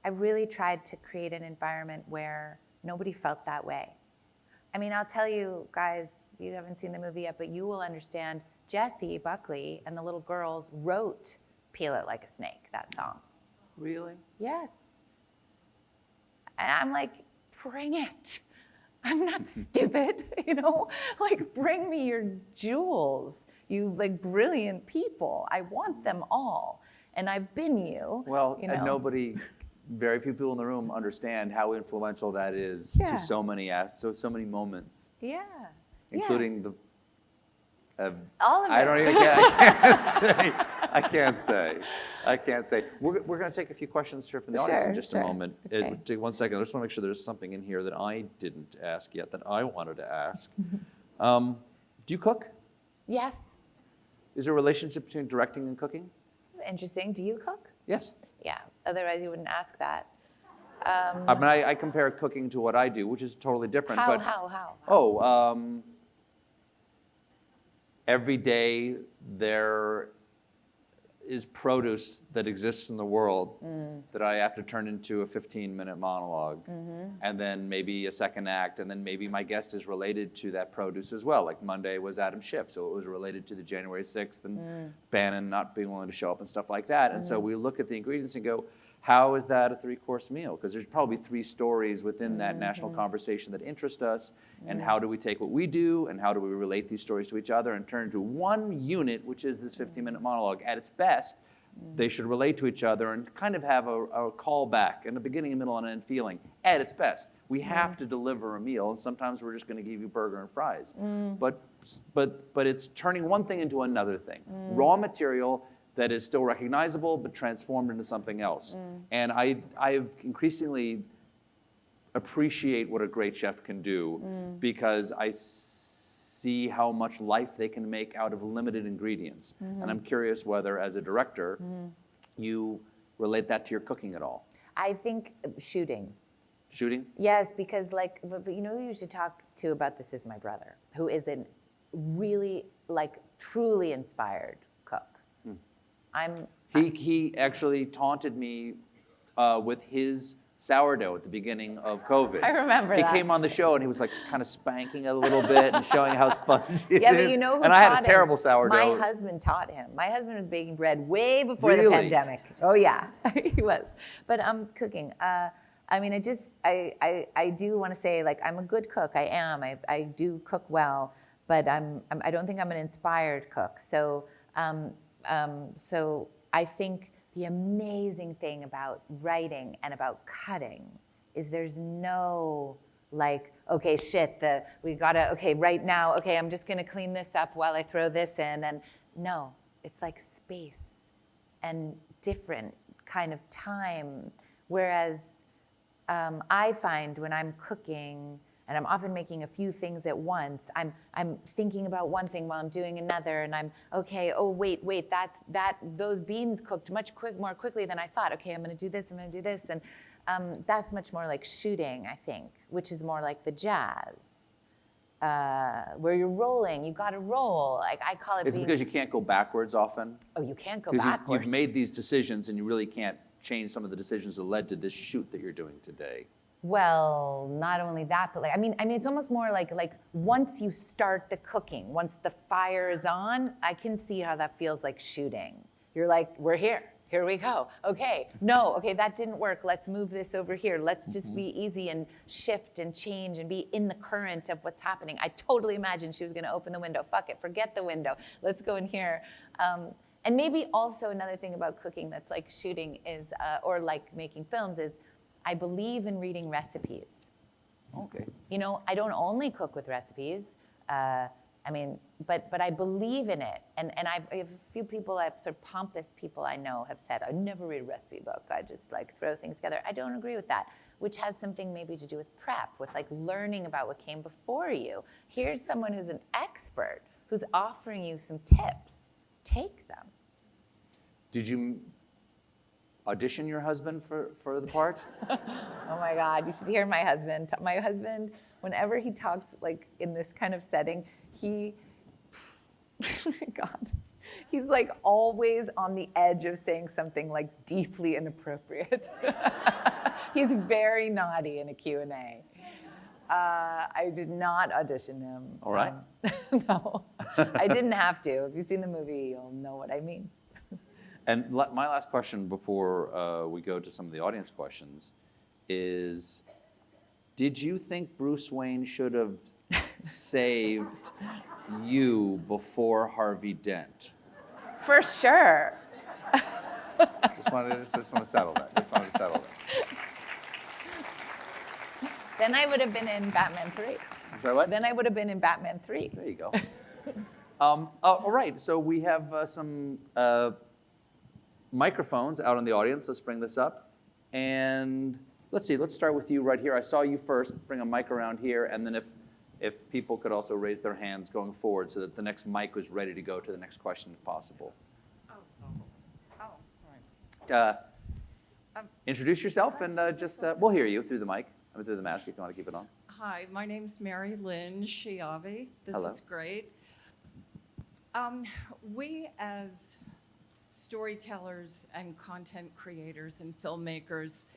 I really tried to create an environment where nobody felt that way. I mean, I'll tell you guys, you haven't seen the movie yet, but you will understand Jessie Buckley and the little girls wrote Peel It Like a Snake, that song. Really? Yes. And I'm like, bring it. I'm not stupid, like bring me your jewels, you like brilliant people. I want them all. And I've been you. Well, and very few people in the room understand how influential that is to so many moments. Yeah. Including the all of it. I can't say. We're going to take a few questions here from the audience in just a moment. Okay. Take 1 second. I just want to make sure there's something in here that I didn't ask yet that I wanted to ask. Do you cook? Yes. Is there a relationship between directing and cooking? Interesting. Do you cook? Yes. Yeah. Otherwise, you wouldn't ask that. I mean, I compare cooking to what I do, which is totally different. How? Every day there is produce that exists in the world that I have to turn into a 15-minute monologue, and then maybe a second act, and then maybe my guest is related to that produce as well. Like Monday was Adam Schiff, so it was related to the January 6th and Bannon not being willing to show up and stuff like that. And so we look at the ingredients and go, how is that a 3-course meal? Because there's probably 3 stories within that national conversation that interest us, and how do we take what we do, and how do we relate these stories to each other and turn into one unit, which is this 15-minute monologue. At its best, they should relate to each other and kind of have a callback and a beginning, a middle, and an end feeling. At its best, we have to deliver a meal, and sometimes we're just going to give you burger and fries. But it's turning one thing into another thing. Raw material that is still recognizable, but transformed into something else. And I've increasingly appreciate what a great chef can do because I see how much life they can make out of limited ingredients. And I'm curious whether, as a director, you relate that to your cooking at all. I think shooting. Shooting? Yes, because but you know who you should talk to about this is my brother, who is a really, truly inspired cook. He actually taunted me with his sourdough at the beginning of COVID. I remember that. He came on the show and he was kind of spanking it a little bit and showing how spongy it is. Yeah, but you know who and taught him? I had a terrible sourdough. My husband taught him. My husband was baking bread way before the Really? pandemic. Oh yeah, he was. But cooking. I mean, I do want to say I'm a good cook. I am. I do cook well, but I don't think I'm an inspired cook. So so I think the amazing thing about writing and about cutting is there's no like, okay, shit, we gotta, okay, right now, okay, I'm just gonna clean this up while I throw this in. And no, it's like space and different kind of time. Whereas I find when I'm cooking, and I'm often making a few things at once, I'm thinking about one thing while I'm doing another, and I'm, okay, oh, wait, those beans cooked much more quickly than I thought. Okay, I'm gonna do this, and that's much more like shooting, I think, which is more like the jazz, where you're rolling, you gotta roll. Like, I call it It's because you can't go backwards often. Oh, you can't go Because backwards. you've made these decisions and you really can't change some of the decisions that led to this shoot that you're doing today. Well, not only that, but like, I mean, it's almost more like once you start the cooking, once the fire is on, I can see how that feels like shooting. You're like, we're here we go. Okay, no, okay, that didn't work. Let's move this over here. Let's just be easy and shift and change and be in the current of what's happening. I totally imagined she was gonna open the window. Fuck it, forget the window. Let's go in here. And maybe also another thing about cooking that's like shooting is, or like making films is, I believe in reading recipes. Okay. You know, I don't only cook with recipes. I mean, but I believe in it. And I have a few people, sort of pompous people I know have said, I never read a recipe book. I just like throw things together. I don't agree with that, which has something maybe to do with prep, with like learning about what came before you. Here's someone who's an expert, who's offering you some tips. Take them. Did you audition your husband for the part? Oh my God, you should hear my husband. My husband, whenever he talks like in this kind of setting, oh my God, he's like always on the edge of saying something like deeply inappropriate. He's very naughty in a Q&A. I did not audition him. All right. No, I didn't have to. If you've seen the movie, you'll know what I mean. And my last question before we go to some of the audience questions is, did you think Bruce Wayne should have saved you before Harvey Dent? For sure. Just want to settle that. Then I would have been in Batman 3. Sorry, what? Then I would have been in Batman 3. There you go. All right, so we have some microphones out in the audience. Let's bring this up. And let's start with you right here. I saw you first. Bring a mic around here, and then if people could also raise their hands going forward so that the next mic was ready to go to the next question if possible. All right. Introduce yourself and we'll hear you through the mic. I mean, through the mask if you want to keep it on. Hi, my name's Mary Lynn Chiavi. This Hello. is great. We as storytellers and content creators and filmmakers,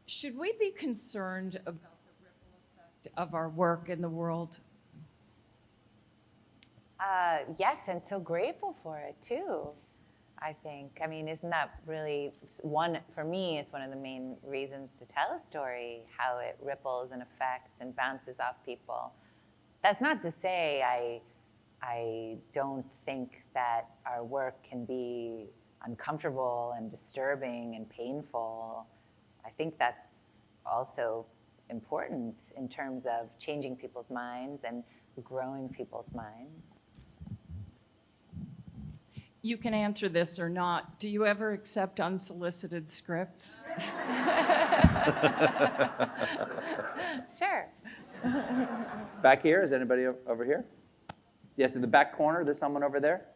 should we be concerned about the ripple effect of our work in the world? Yes, and so grateful for it too, I think. I mean, isn't that really for me, it's one of the main reasons to tell a story, how it ripples and affects and bounces off people. That's not to say I don't think that our work can be uncomfortable and disturbing and painful. I think that's also important in terms of changing people's minds and growing people's minds. You can answer this or not. Do you ever accept unsolicited scripts? Sure. Back here, is anybody over here? Yes, in the back corner, there's someone over there.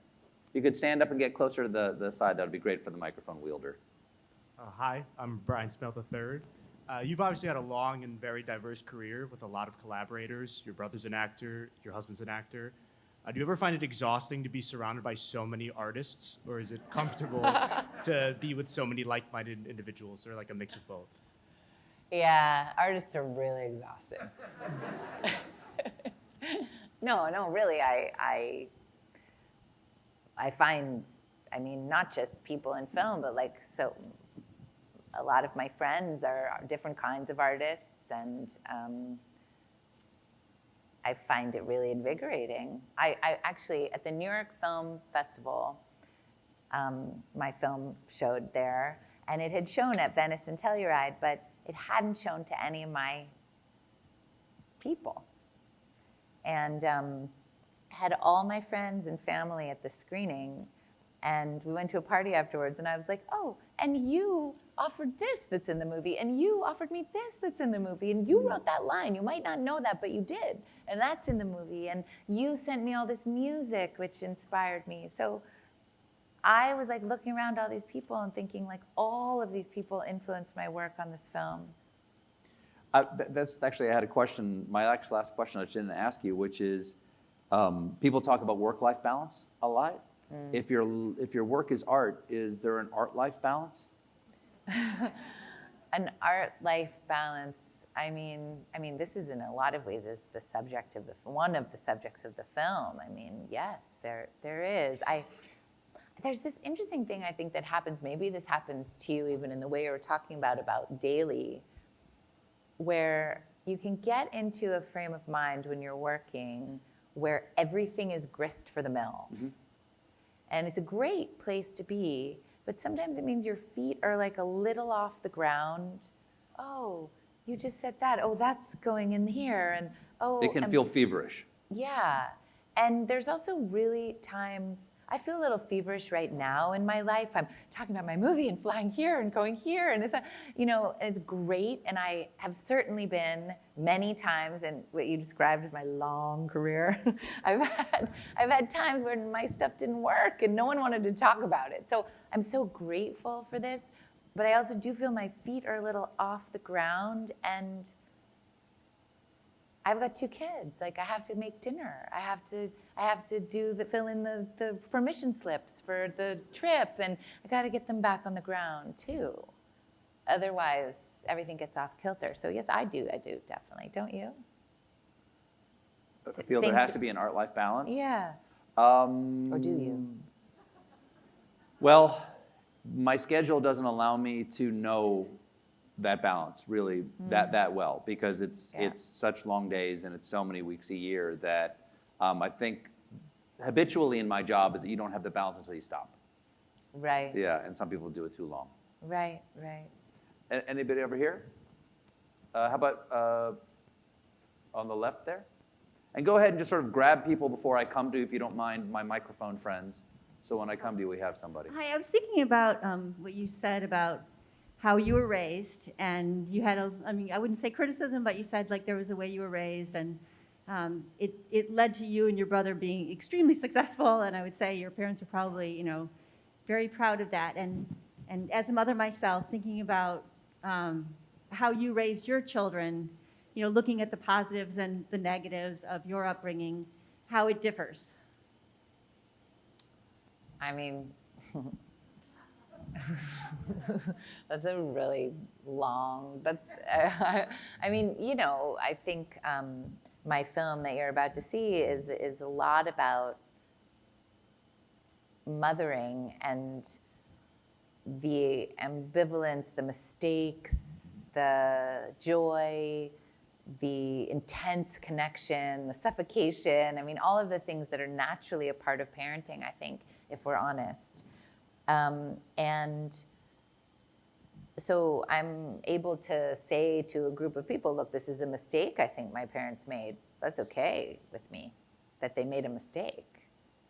You could stand up and get closer to the side. That would be great for the microphone wielder. Hi, I'm Brian Smelt III. You've obviously had a long and very diverse career with a lot of collaborators. Your brother's an actor, your husband's an actor. Do you ever find it exhausting to be surrounded by so many artists, or is it comfortable to be with so many like-minded individuals, or like a mix of both? Yeah, artists are really exhausting. No, really, I find, I mean, not just people in film, but like, so a lot of my friends are different kinds of artists, and I find it really invigorating. I actually, at the New York Film Festival, my film showed there, and it had shown at Venice and Telluride, but it hadn't shown to any of my people. And had all my friends and family at the screening, and we went to a party afterwards, and I was like, oh, and you offered this that's in the movie, and you offered me this that's in the movie, and you wrote that line. You might not know that, but you did, and that's in the movie, and you sent me all this music, which inspired me. So I was like looking around all these people and thinking like all of these people influenced my work on this film. That's actually, I had a question, my actual last question I didn't ask you, which is, people talk about work-life balance a lot. If your work is art, is there an art-life balance? An art-life balance. I mean, this is in a lot of ways is the subject of one of the subjects of the film. I mean, yes, there is. There's this interesting thing I think that happens. Maybe this happens to you even in the way you were talking about daily, where you can get into a frame of mind when you're working where everything is grist for the mill. Mm-hmm. And it's a great place to be, but sometimes it means your feet are like a little off the ground. Oh, you just said that. Oh, that's going in here. And oh, it can feel feverish. Yeah. And there's also really times, I feel a little feverish right now in my life. I'm talking about my movie and flying here and going here, and it's, and it's great. And I have certainly been many times, and what you described as my long career, I've had times where my stuff didn't work and no one wanted to talk about it. So I'm so grateful for this, but I also do feel my feet are a little off the ground, and I've got 2 kids. Like I have to make dinner. I have to fill in the permission slips for the trip, and I got to get them back on the ground too. Otherwise, everything gets off kilter. So yes, I do definitely. Don't you? I feel there has to be an art-life balance. Yeah. Or do you? Well, my schedule doesn't allow me to know that balance really that well, because it's such long days and it's so many weeks a year that I think habitually in my job is that you don't have the balance until you stop. Right. Yeah, and some people do it too long. Right. Anybody over here? How about on the left there? And go ahead and just sort of grab people before I come to you, if you don't mind, my microphone friends. So when I come to you, we have somebody. Hi, I was thinking about what you said about how you were raised, and you had I wouldn't say criticism, but you said like there was a way you were raised, and it led to you and your brother being extremely successful, and I would say your parents are probably, very proud of that. And as a mother myself, thinking about how you raised your children, looking at the positives and the negatives of your upbringing, how it differs. I mean, that's a really long, I think my film that you're about to see is a lot about mothering and the ambivalence, the mistakes, the joy, the intense connection, the suffocation. I mean, all of the things that are naturally a part of parenting, I think, if we're honest. And so I'm able to say to a group of people, look, this is a mistake I think my parents made. That's okay with me, that they made a mistake,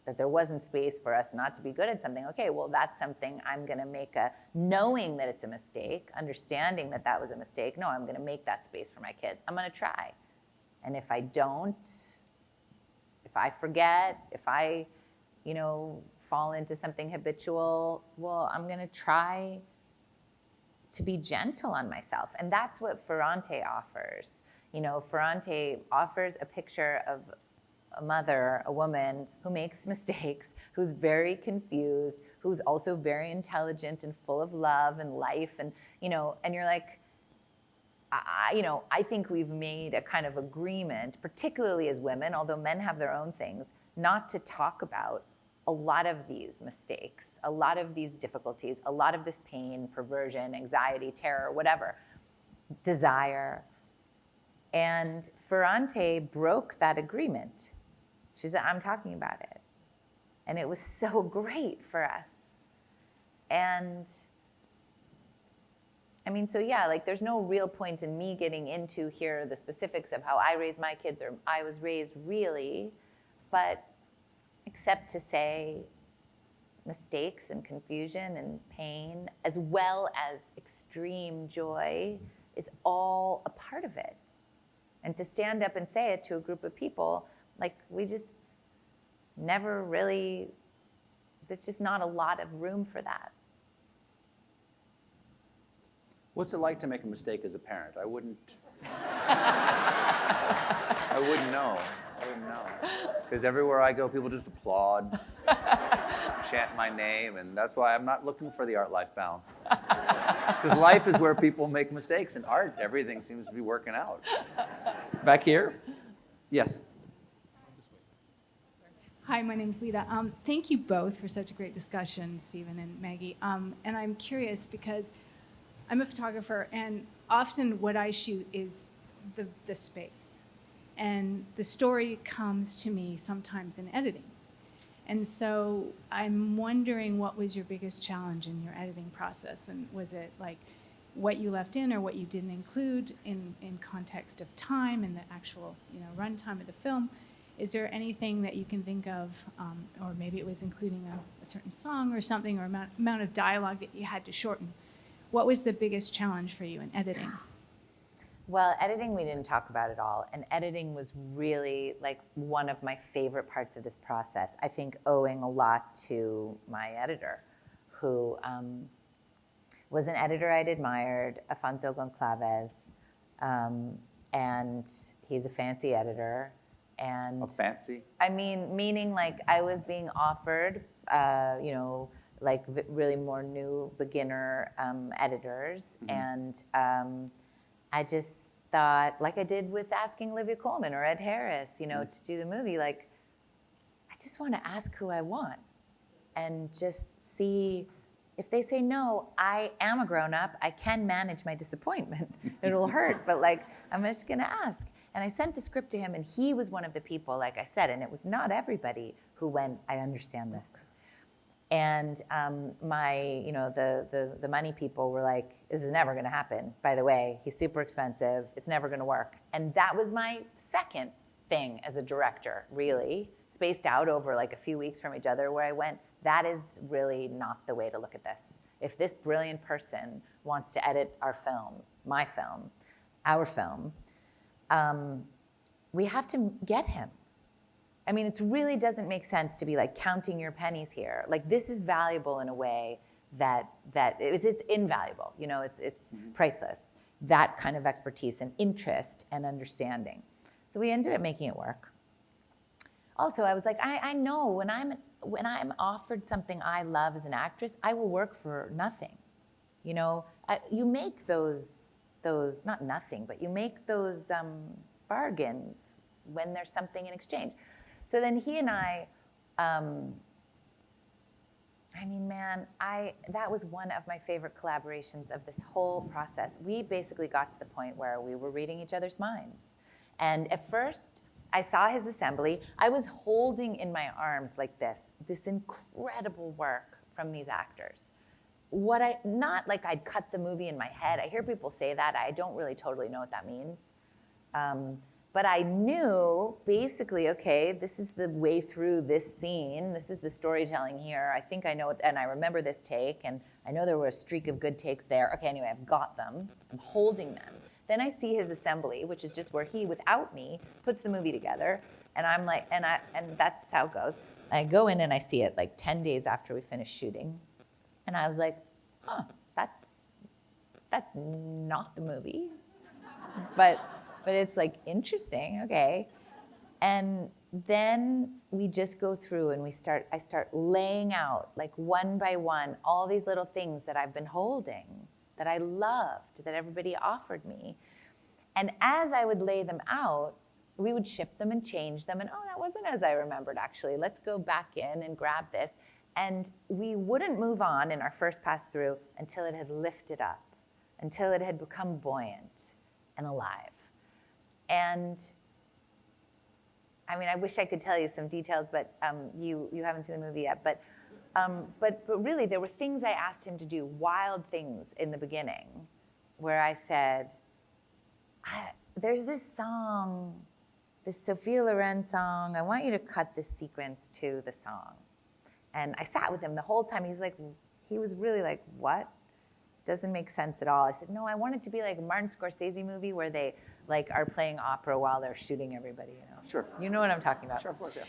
that there wasn't space for us not to be good at something. Okay, well, that's something I'm going to make knowing that it's a mistake, understanding that that was a mistake. No, I'm going to make that space for my kids. I'm going to try. And if I don't, if I forget, if I, fall into something habitual, well, I'm going to try to be gentle on myself. And that's what Ferrante offers. Ferrante offers a picture of a mother, a woman who makes mistakes, who's very confused, who's also very intelligent and full of love and life. And, and you're like, I think we've made a kind of agreement, particularly as women, although men have their own things, not to talk about a lot of these mistakes, a lot of these difficulties, a lot of this pain, perversion, anxiety, terror, whatever, desire. And Ferrante broke that agreement. She said, I'm talking about it. And it was so great for us. And I mean, so yeah, like there's no real point in me getting into here the specifics of how I raised my kids or I was raised really, but except to say mistakes and confusion and pain, as well as extreme joy, is all a part of it. And to stand up and say it to a group of people, like we just never really, there's just not a lot of room for that. What's it like to make a mistake as a parent? I wouldn't know. Because everywhere I go, people just applaud, chant my name, and that's why I'm not looking for the art-life balance. Because life is where people make mistakes, and art, everything seems to be working out. Back here? Yes. Hi, my name's Lita. Thank you both for such a great discussion, Stephen and Maggie. And I'm curious because I'm a photographer, and often what I shoot is the space. And the story comes to me sometimes in editing. And so I'm wondering, what was your biggest challenge in your editing process? And was it like what you left in or what you didn't include in context of time and the actual runtime of the film? Is there anything that you can think of, or maybe it was including a certain song or something, or amount of dialogue that you had to shorten? What was the biggest challenge for you in editing? Well, editing we didn't talk about at all, and editing was really like one of my favorite parts of this process. I think owing a lot to my editor, who was an editor I'd admired, Afonso Goncalves, and he's a fancy editor. And A fancy? I mean, meaning like I was being offered, like really more new beginner editors. Mm-hmm. And I just thought, like I did with asking Olivia Colman or Ed Harris, to do the movie, like, I just want to ask who I want and just see if they say no. I am a grown-up. I can manage my disappointment. It'll hurt, but like, I'm just going to ask. And I sent the script to him, and he was one of the people, like I said, and it was not everybody who went, I understand this. And the money people were like, this is never gonna happen. By the way, he's super expensive. It's never gonna work. And that was my second thing as a director, really, spaced out over like a few weeks from each other, where I went, that is really not the way to look at this. If this brilliant person wants to edit our film, my film, our film, we have to get him. I mean, it really doesn't make sense to be like counting your pennies here. Like, this is valuable in a way that it's invaluable. It's priceless. That kind of expertise and interest and understanding. So we ended up making it work. Also, I was like, I know when I'm offered something I love as an actress, I will work for nothing. You make those not nothing, but you make those bargains when there's something in exchange. So then he and that was one of my favorite collaborations of this whole process. We basically got to the point where we were reading each other's minds. And at first, I saw his assembly. I was holding in my arms like this incredible work from these actors. Not like I'd cut the movie in my head. I hear people say that. I don't really totally know what that means. But I knew basically, okay, this is the way through this scene. This is the storytelling here. I think I know it, and I remember this take, and I know there were a streak of good takes there. Okay, anyway, I've got them. I'm holding them. Then I see his assembly, which is just where he, without me, puts the movie together. And I'm like, and that's how it goes. I go in and I see it like 10 days after we finished shooting. And I was like, that's not the movie. But it's like interesting, okay. And then we just go through and I start laying out like one by one all these little things that I've been holding, that I loved, that everybody offered me. And as I would lay them out, we would ship them and change them, and that wasn't as I remembered actually. Let's go back in and grab this. And we wouldn't move on in our first pass through until it had lifted up, until it had become buoyant and alive. And I mean, I wish I could tell you some details, but you haven't seen the movie yet. But really, there were things I asked him to do, wild things in the beginning, where I said, there's this song, this Sophia Loren song. I want you to cut this sequence to the song. And I sat with him the whole time. He was really like, what? Doesn't make sense at all. I said, no, I want it to be like a Martin Scorsese movie where they like are playing opera while they're shooting everybody, you know? Sure. You know what I'm talking about. Sure, of course, yeah.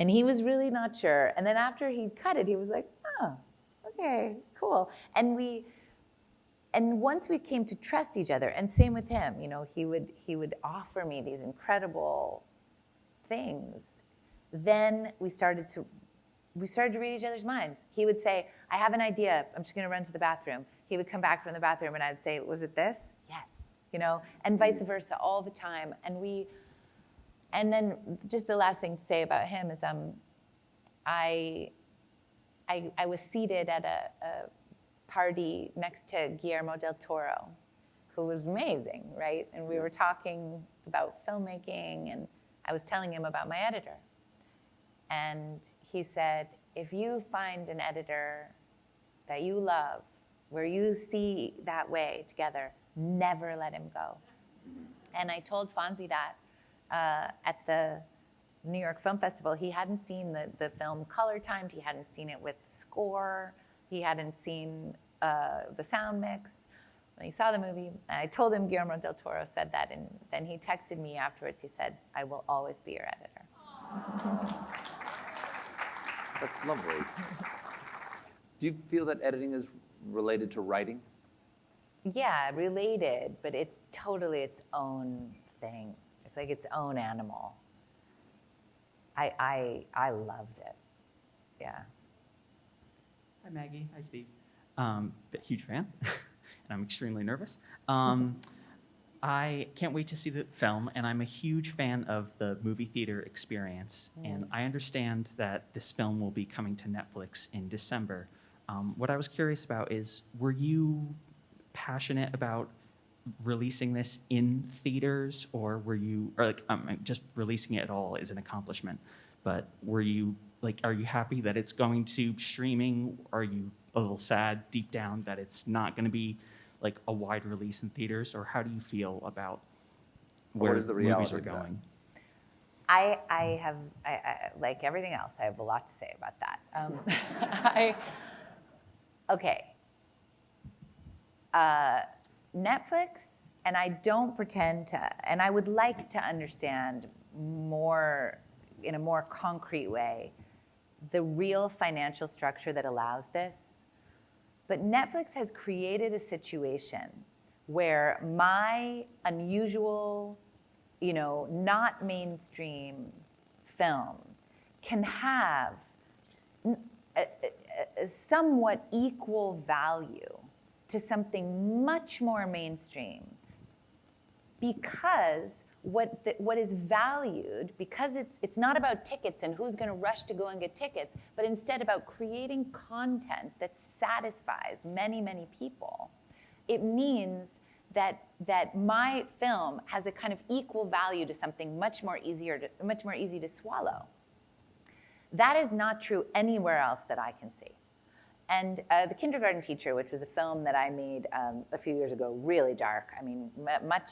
And he was really not sure. And then after he cut it, he was like, oh, okay, cool. And once we came to trust each other, and same with him, you know, he would offer me these incredible things. Then we started to read each other's minds. He would say, I have an idea. I'm just going to run to the bathroom. He would come back from the bathroom, and I'd say, was it this? Yes. You know, and vice versa all the time. And then just the last thing to say about him is I was seated at a party next to Guillermo del Toro, who was amazing, right? And we were talking about filmmaking, and I was telling him about my editor. And he said, if you find an editor that you love, where you see that way together, never let him go. And I told Fonzie that at the New York Film Festival. He hadn't seen the film color timed. He hadn't seen it with score. He hadn't seen the sound mix. When he saw the movie, I told him Guillermo del Toro said that, and then he texted me afterwards. He said, I will always be your editor. That's lovely. Do you feel that editing is related to writing? Yeah, related, but it's totally its own thing. It's like its own animal. I loved it. Yeah. Hi, Maggie. Hi, Steve. Huge fan, and I'm extremely nervous. I can't wait to see the film, and I'm a huge fan of the movie theater experience. And I understand that this film will be coming to Netflix in December. What I was curious about is, were you passionate about releasing this in theaters, or were you, or like, just releasing it at all is an accomplishment, but were you, like, are you happy that it's going to streaming? Are you a little sad deep down that it's not going to be like a wide release in theaters, or how do you feel about where What is the movies reality are of that? going? I like everything else, I have a lot to say about that. Okay. Netflix, and I don't pretend to, and I would like to understand more, in a more concrete way, the real financial structure that allows this. But Netflix has created a situation where my unusual, you know, not mainstream film can have a somewhat equal value to something much more mainstream, because what is valued, because it's not about tickets and who's going to rush to go and get tickets, but instead about creating content that satisfies many, many people. It means that my film has a kind of equal value to something much more easy to swallow. That is not true anywhere else that I can see. And The Kindergarten Teacher, which was a film that I made a few years ago, really dark. I mean, much,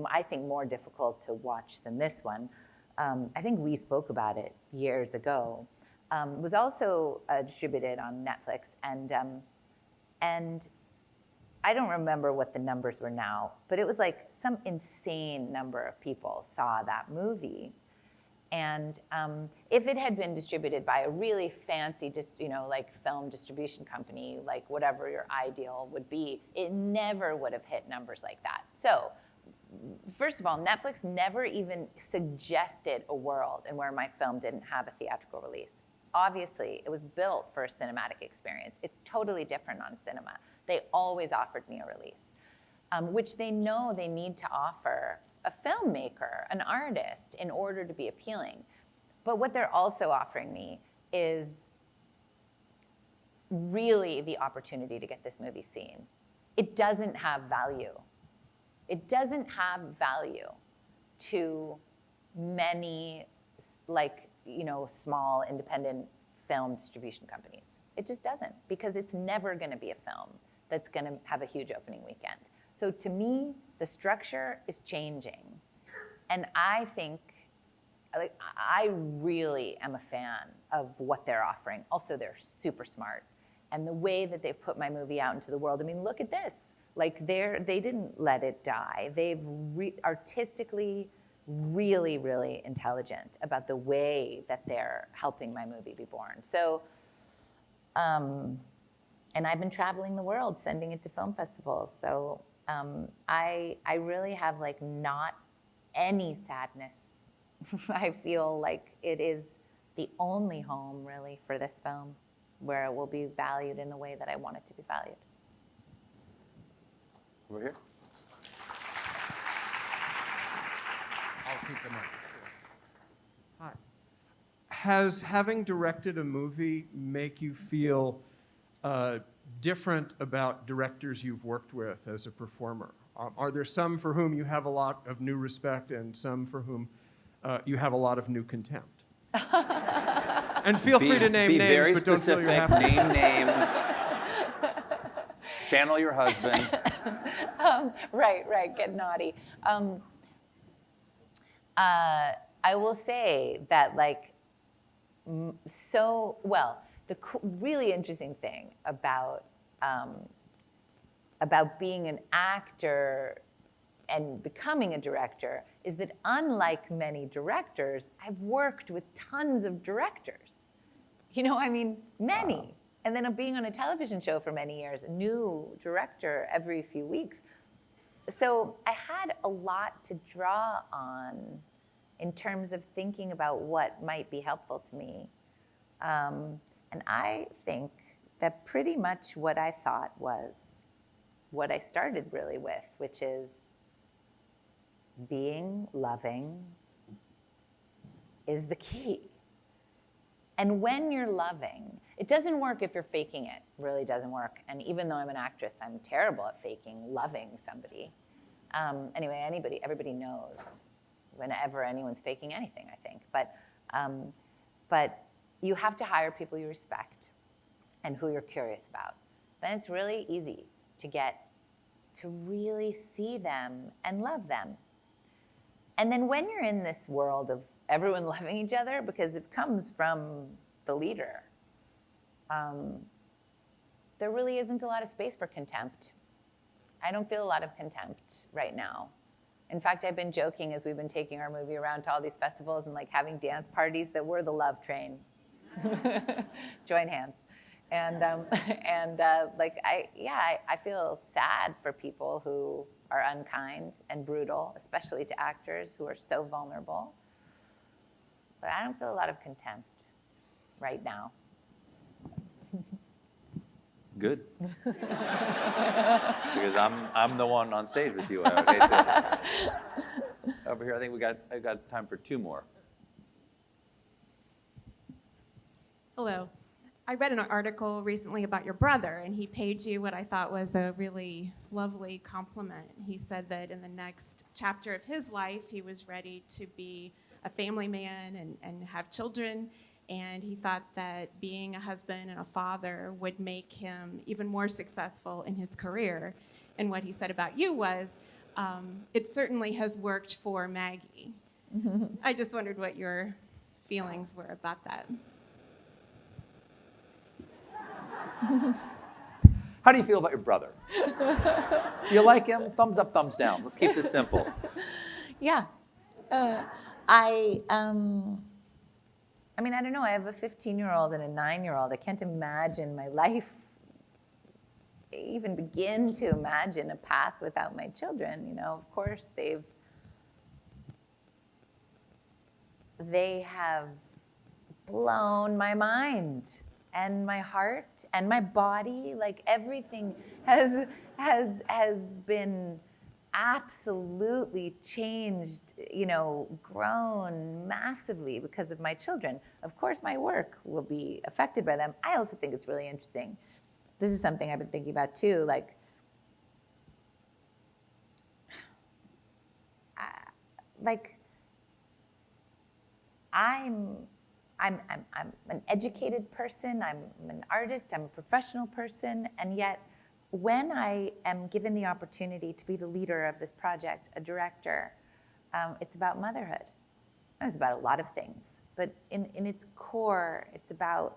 I think, more difficult to watch than this one. I think we spoke about it years ago. Was also distributed on Netflix, and I don't remember what the numbers were now, but it was like some insane number of people saw that movie. And if it had been distributed by a really fancy, like film distribution company, like whatever your ideal would be, it never would have hit numbers like that. So, first of all, Netflix never even suggested a world in where my film didn't have a theatrical release. Obviously, it was built for a cinematic experience. It's totally different on cinema. They always offered me a release, which they know they need to offer a filmmaker, an artist, in order to be appealing. But what they're also offering me is really the opportunity to get this movie seen. It doesn't have value. It doesn't have value to many, small independent film distribution companies. It just doesn't, because it's never gonna be a film that's going to have a huge opening weekend. So to me, the structure is changing. And I think, like, I really am a fan of what they're offering. Also, they're super smart. And the way that they've put my movie out into the world, I mean, look at this. Like, they didn't let it die. They've artistically really, really intelligent about the way that they're helping my movie be born. So, and I've been traveling the world, sending it to film festivals. So I really have like not any sadness. I feel like it is the only home really for this film where it will be valued in the way that I want it to be valued. Over here. I'll keep the mic. Hi. Has having directed a movie make you feel different about directors you've worked with as a performer? Are there some for whom you have a lot of new respect and some for whom you have a lot of new contempt? And feel free to name names, very but don't feel you have to. name names. Channel your husband. Right, get naughty. I will say that, like, the really interesting thing about being an actor and becoming a director is that, unlike many directors, I've worked with tons of directors. You know, I mean, many. Wow. And then being on a television show for many years, a new director every few weeks. So I had a lot to draw on in terms of thinking about what might be helpful to me. And I think that pretty much what I thought was what I started really with, which is being loving is the key. And when you're loving, it doesn't work if you're faking it. It really doesn't work. And even though I'm an actress, I'm terrible at faking loving somebody. Anyway, everybody knows whenever anyone's faking anything, I think. But you have to hire people you respect and who you're curious about. Then it's really easy to get to really see them and love them. And then when you're in this world of everyone loving each other, because it comes from the leader, there really isn't a lot of space for contempt. I don't feel a lot of contempt right now. In fact, I've been joking as we've been taking our movie around to all these festivals and like having dance parties that we're the love train. Join hands. And I feel sad for people who are unkind and brutal, especially to actors who are so vulnerable. But I don't feel a lot of contempt right now. Good. Because I'm the one on stage with you. I would hate to. Over here, I think I've got time for two more. Hello. I read an article recently about your brother, and he paid you what I thought was a really lovely compliment. He said that in the next chapter of his life, he was ready to be a family man and have children, and he thought that being a husband and a father would make him even more successful in his career. And what he said about you was, it certainly has worked for Maggie. I just wondered what your feelings were about that. How do you feel about your brother? Do you like him? Thumbs up, thumbs down. Let's keep this simple. Yeah. I mean, I don't know. I have a 15-year-old and a 9-year-old. I can't imagine my life, even begin to imagine a path without my children. You know, of course, they have blown my mind and my heart and my body. Like, everything has been absolutely changed, you know, grown massively because of my children. Of course, my work will be affected by them. I also think it's really interesting. This is something I've been thinking about too. I'm an educated person. I'm an artist. I'm a professional person, and yet when I am given the opportunity to be the leader of this project, a director, it's about motherhood. It's about a lot of things, but in its core, it's got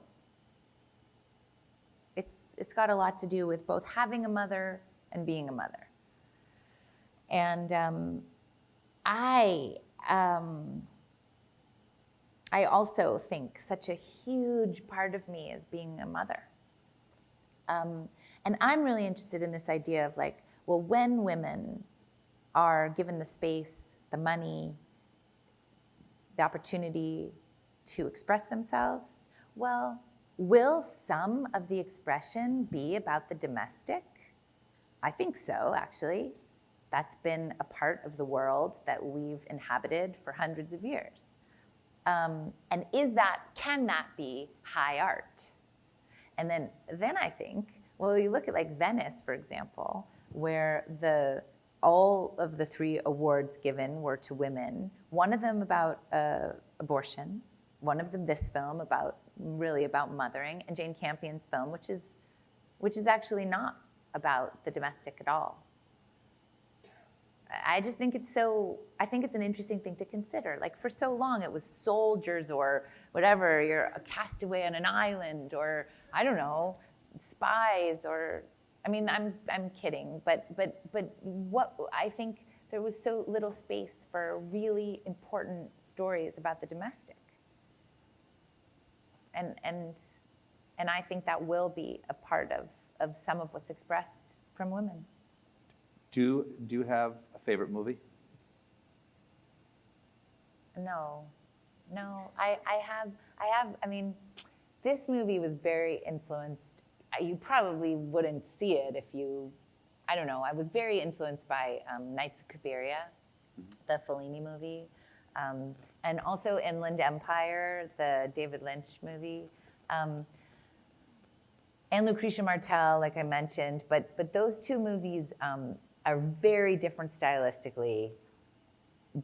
a lot to do with both having a mother and being a mother. And I also think such a huge part of me is being a mother. And I'm really interested in this idea of like, well, when women are given the space, the money, the opportunity to express themselves, well, will some of the expression be about the domestic? I think so, actually. That's been a part of the world that we've inhabited for hundreds of years. And can that be high art? And then I think, well, you look at like Venice, for example, where all of the 3 awards given were to women, one of them about abortion, one of them, this film, really about mothering, and Jane Campion's film, which is actually not about the domestic at all. I just think I think it's an interesting thing to consider. Like for so long it was soldiers or whatever, you're a castaway on an island, or I don't know, spies, or, I mean, I'm kidding, but what I think there was so little space for really important stories about the domestic. And I think that will be a part of some of what's expressed from women. Do you have a favorite movie? No, I mean, this movie was very influenced. You probably wouldn't see it if you, I don't know, I was very influenced by Knights of Cabiria, the Fellini movie, and also Inland Empire, the David Lynch movie, and Lucretia Martel, like I mentioned, but those 2 movies are very different stylistically,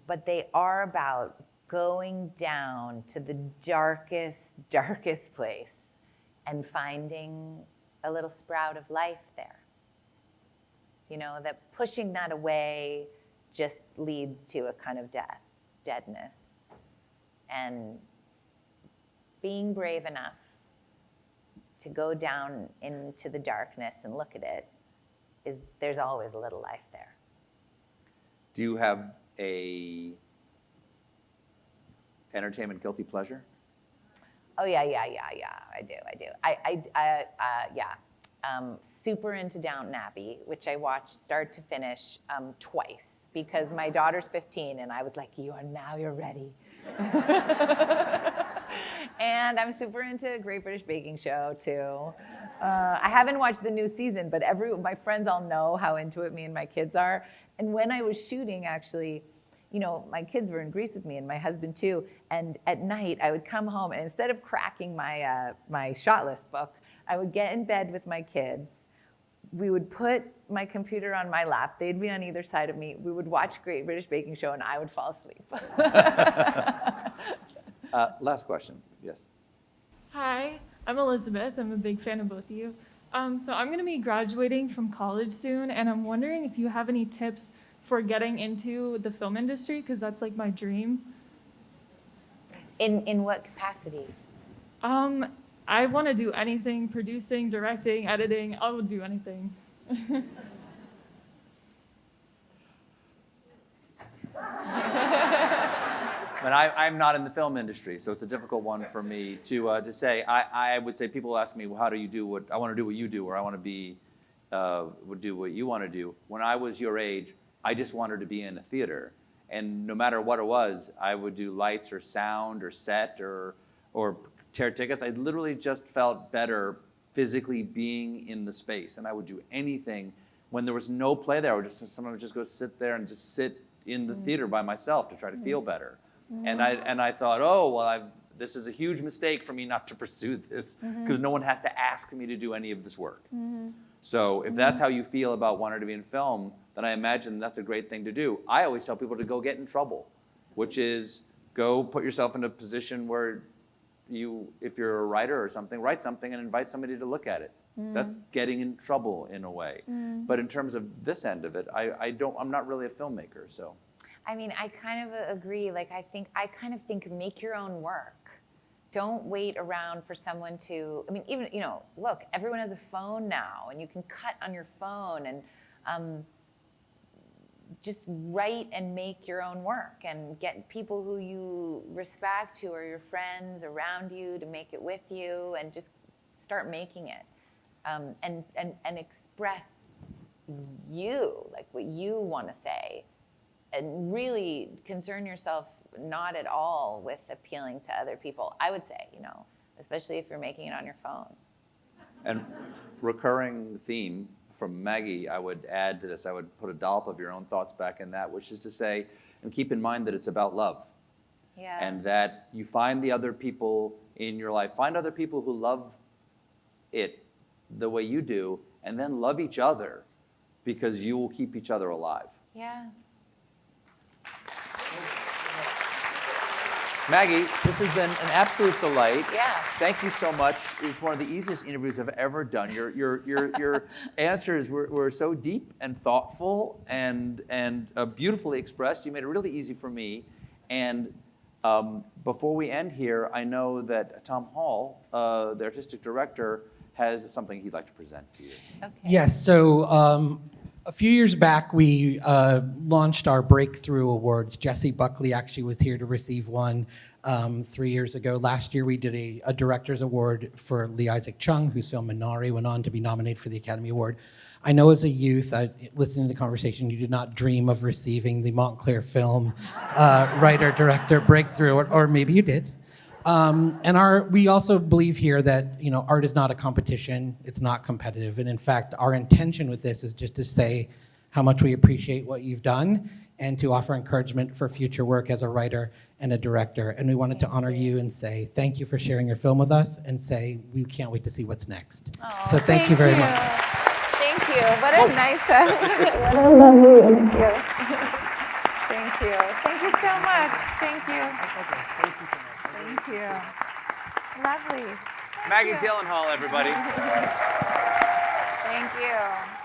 but they are about going down to the darkest place and finding a little sprout of life there. You know, that pushing that away just leads to a kind of deadness. And being brave enough to go down into the darkness and look at it, there's always a little life there. Do you have a entertainment guilty pleasure? Oh yeah, I do. Super into Downton Abbey, which I watched start to finish twice because my daughter's 15 and I was like, you're ready. And I'm super into Great British Baking Show too. I haven't watched the new season, but my friends all know how into it me and my kids are. And when I was shooting, actually, you know, my kids were in Greece with me and my husband too. And at night I would come home and instead of cracking my shot list book, I would get in bed with my kids. We would put my computer on my lap. They'd be on either side of me. We would watch Great British Baking Show and I would fall asleep. Last question, yes. Hi, I'm Elizabeth. I'm a big fan of both of you. So I'm going to be graduating from college soon, and I'm wondering if you have any tips for getting into the film industry, because that's like my dream. In what capacity? I want to do anything, producing, directing, editing. I would do anything. But I'm not in the film industry, so it's a difficult one for me to say. I would say people ask me, well, how do you do what I want to do what you do, or I want to be would do what you want to do. When I was your age, I just wanted to be in a theater, and no matter what it was, I would do lights or sound or set or tear tickets. I literally just felt better physically being in the space, and I would do anything. When there was no play there, I would sometimes just go sit there and just sit in the theater by myself to try to feel better. And I thought, oh, well, this is a huge mistake for me not to pursue this because no one has to ask me to do any of this work. So if that's how you feel about wanting to be in film, then I imagine that's a great thing to do. I always tell people to go get in trouble, which is go put yourself in a position where if you're a writer or something, write something and invite somebody to look at it. That's getting in trouble in a way. But in terms of this end of it, I'm not really a filmmaker, so. I mean, I kind of agree. Like, I kind of think make your own work. Don't wait around for someone to, I mean, even, look, everyone has a phone now, and you can cut on your phone, and just write and make your own work, and get people who you respect, who are your friends around you, to make it with you, and just start making it. And express you, like what you want to say, and really concern yourself not at all with appealing to other people. I would say, especially if you're making it on your phone. And recurring theme from Maggie, I would add to this, I would put a dollop of your own thoughts back in that, which is to say, and keep in mind that it's about love. Yeah. And that you find the other people in your life, find other people who love it the way you do, and then love each other, because you will keep each other alive. Yeah. Maggie, this has been an absolute delight. Yeah. Thank you so much. It's one of the easiest interviews I've ever done. Your answers were so deep and thoughtful and beautifully expressed. You made it really easy for me. And before we end here, I know that Tom Hall, the artistic director, has something he'd like to present to you. Okay. Yes, so a few years back, we launched our Breakthrough Awards. Jessie Buckley actually was here to receive one 3 years ago. Last year, we did a Director's Award for Lee Isaac Chung, whose film Minari went on to be nominated for the Academy Award. I know as a youth, listening to the conversation, you did not dream of receiving the Montclair Film Writer-Director Breakthrough, or maybe you did. And we also believe here that art is not a competition, it's not competitive, and in fact our intention with this is just to say how much we appreciate what you've done and to offer encouragement for future work as a writer and a director. And we wanted to honor you and say thank you for sharing your film with us, and say we can't wait to see what's next. Oh, So thank you very much. Thank you. What a nice. What a lovely interview. Thank you. Thank you so much. Thank you. Thank you. Lovely. Maggie Gyllenhaal, everybody. Thank you.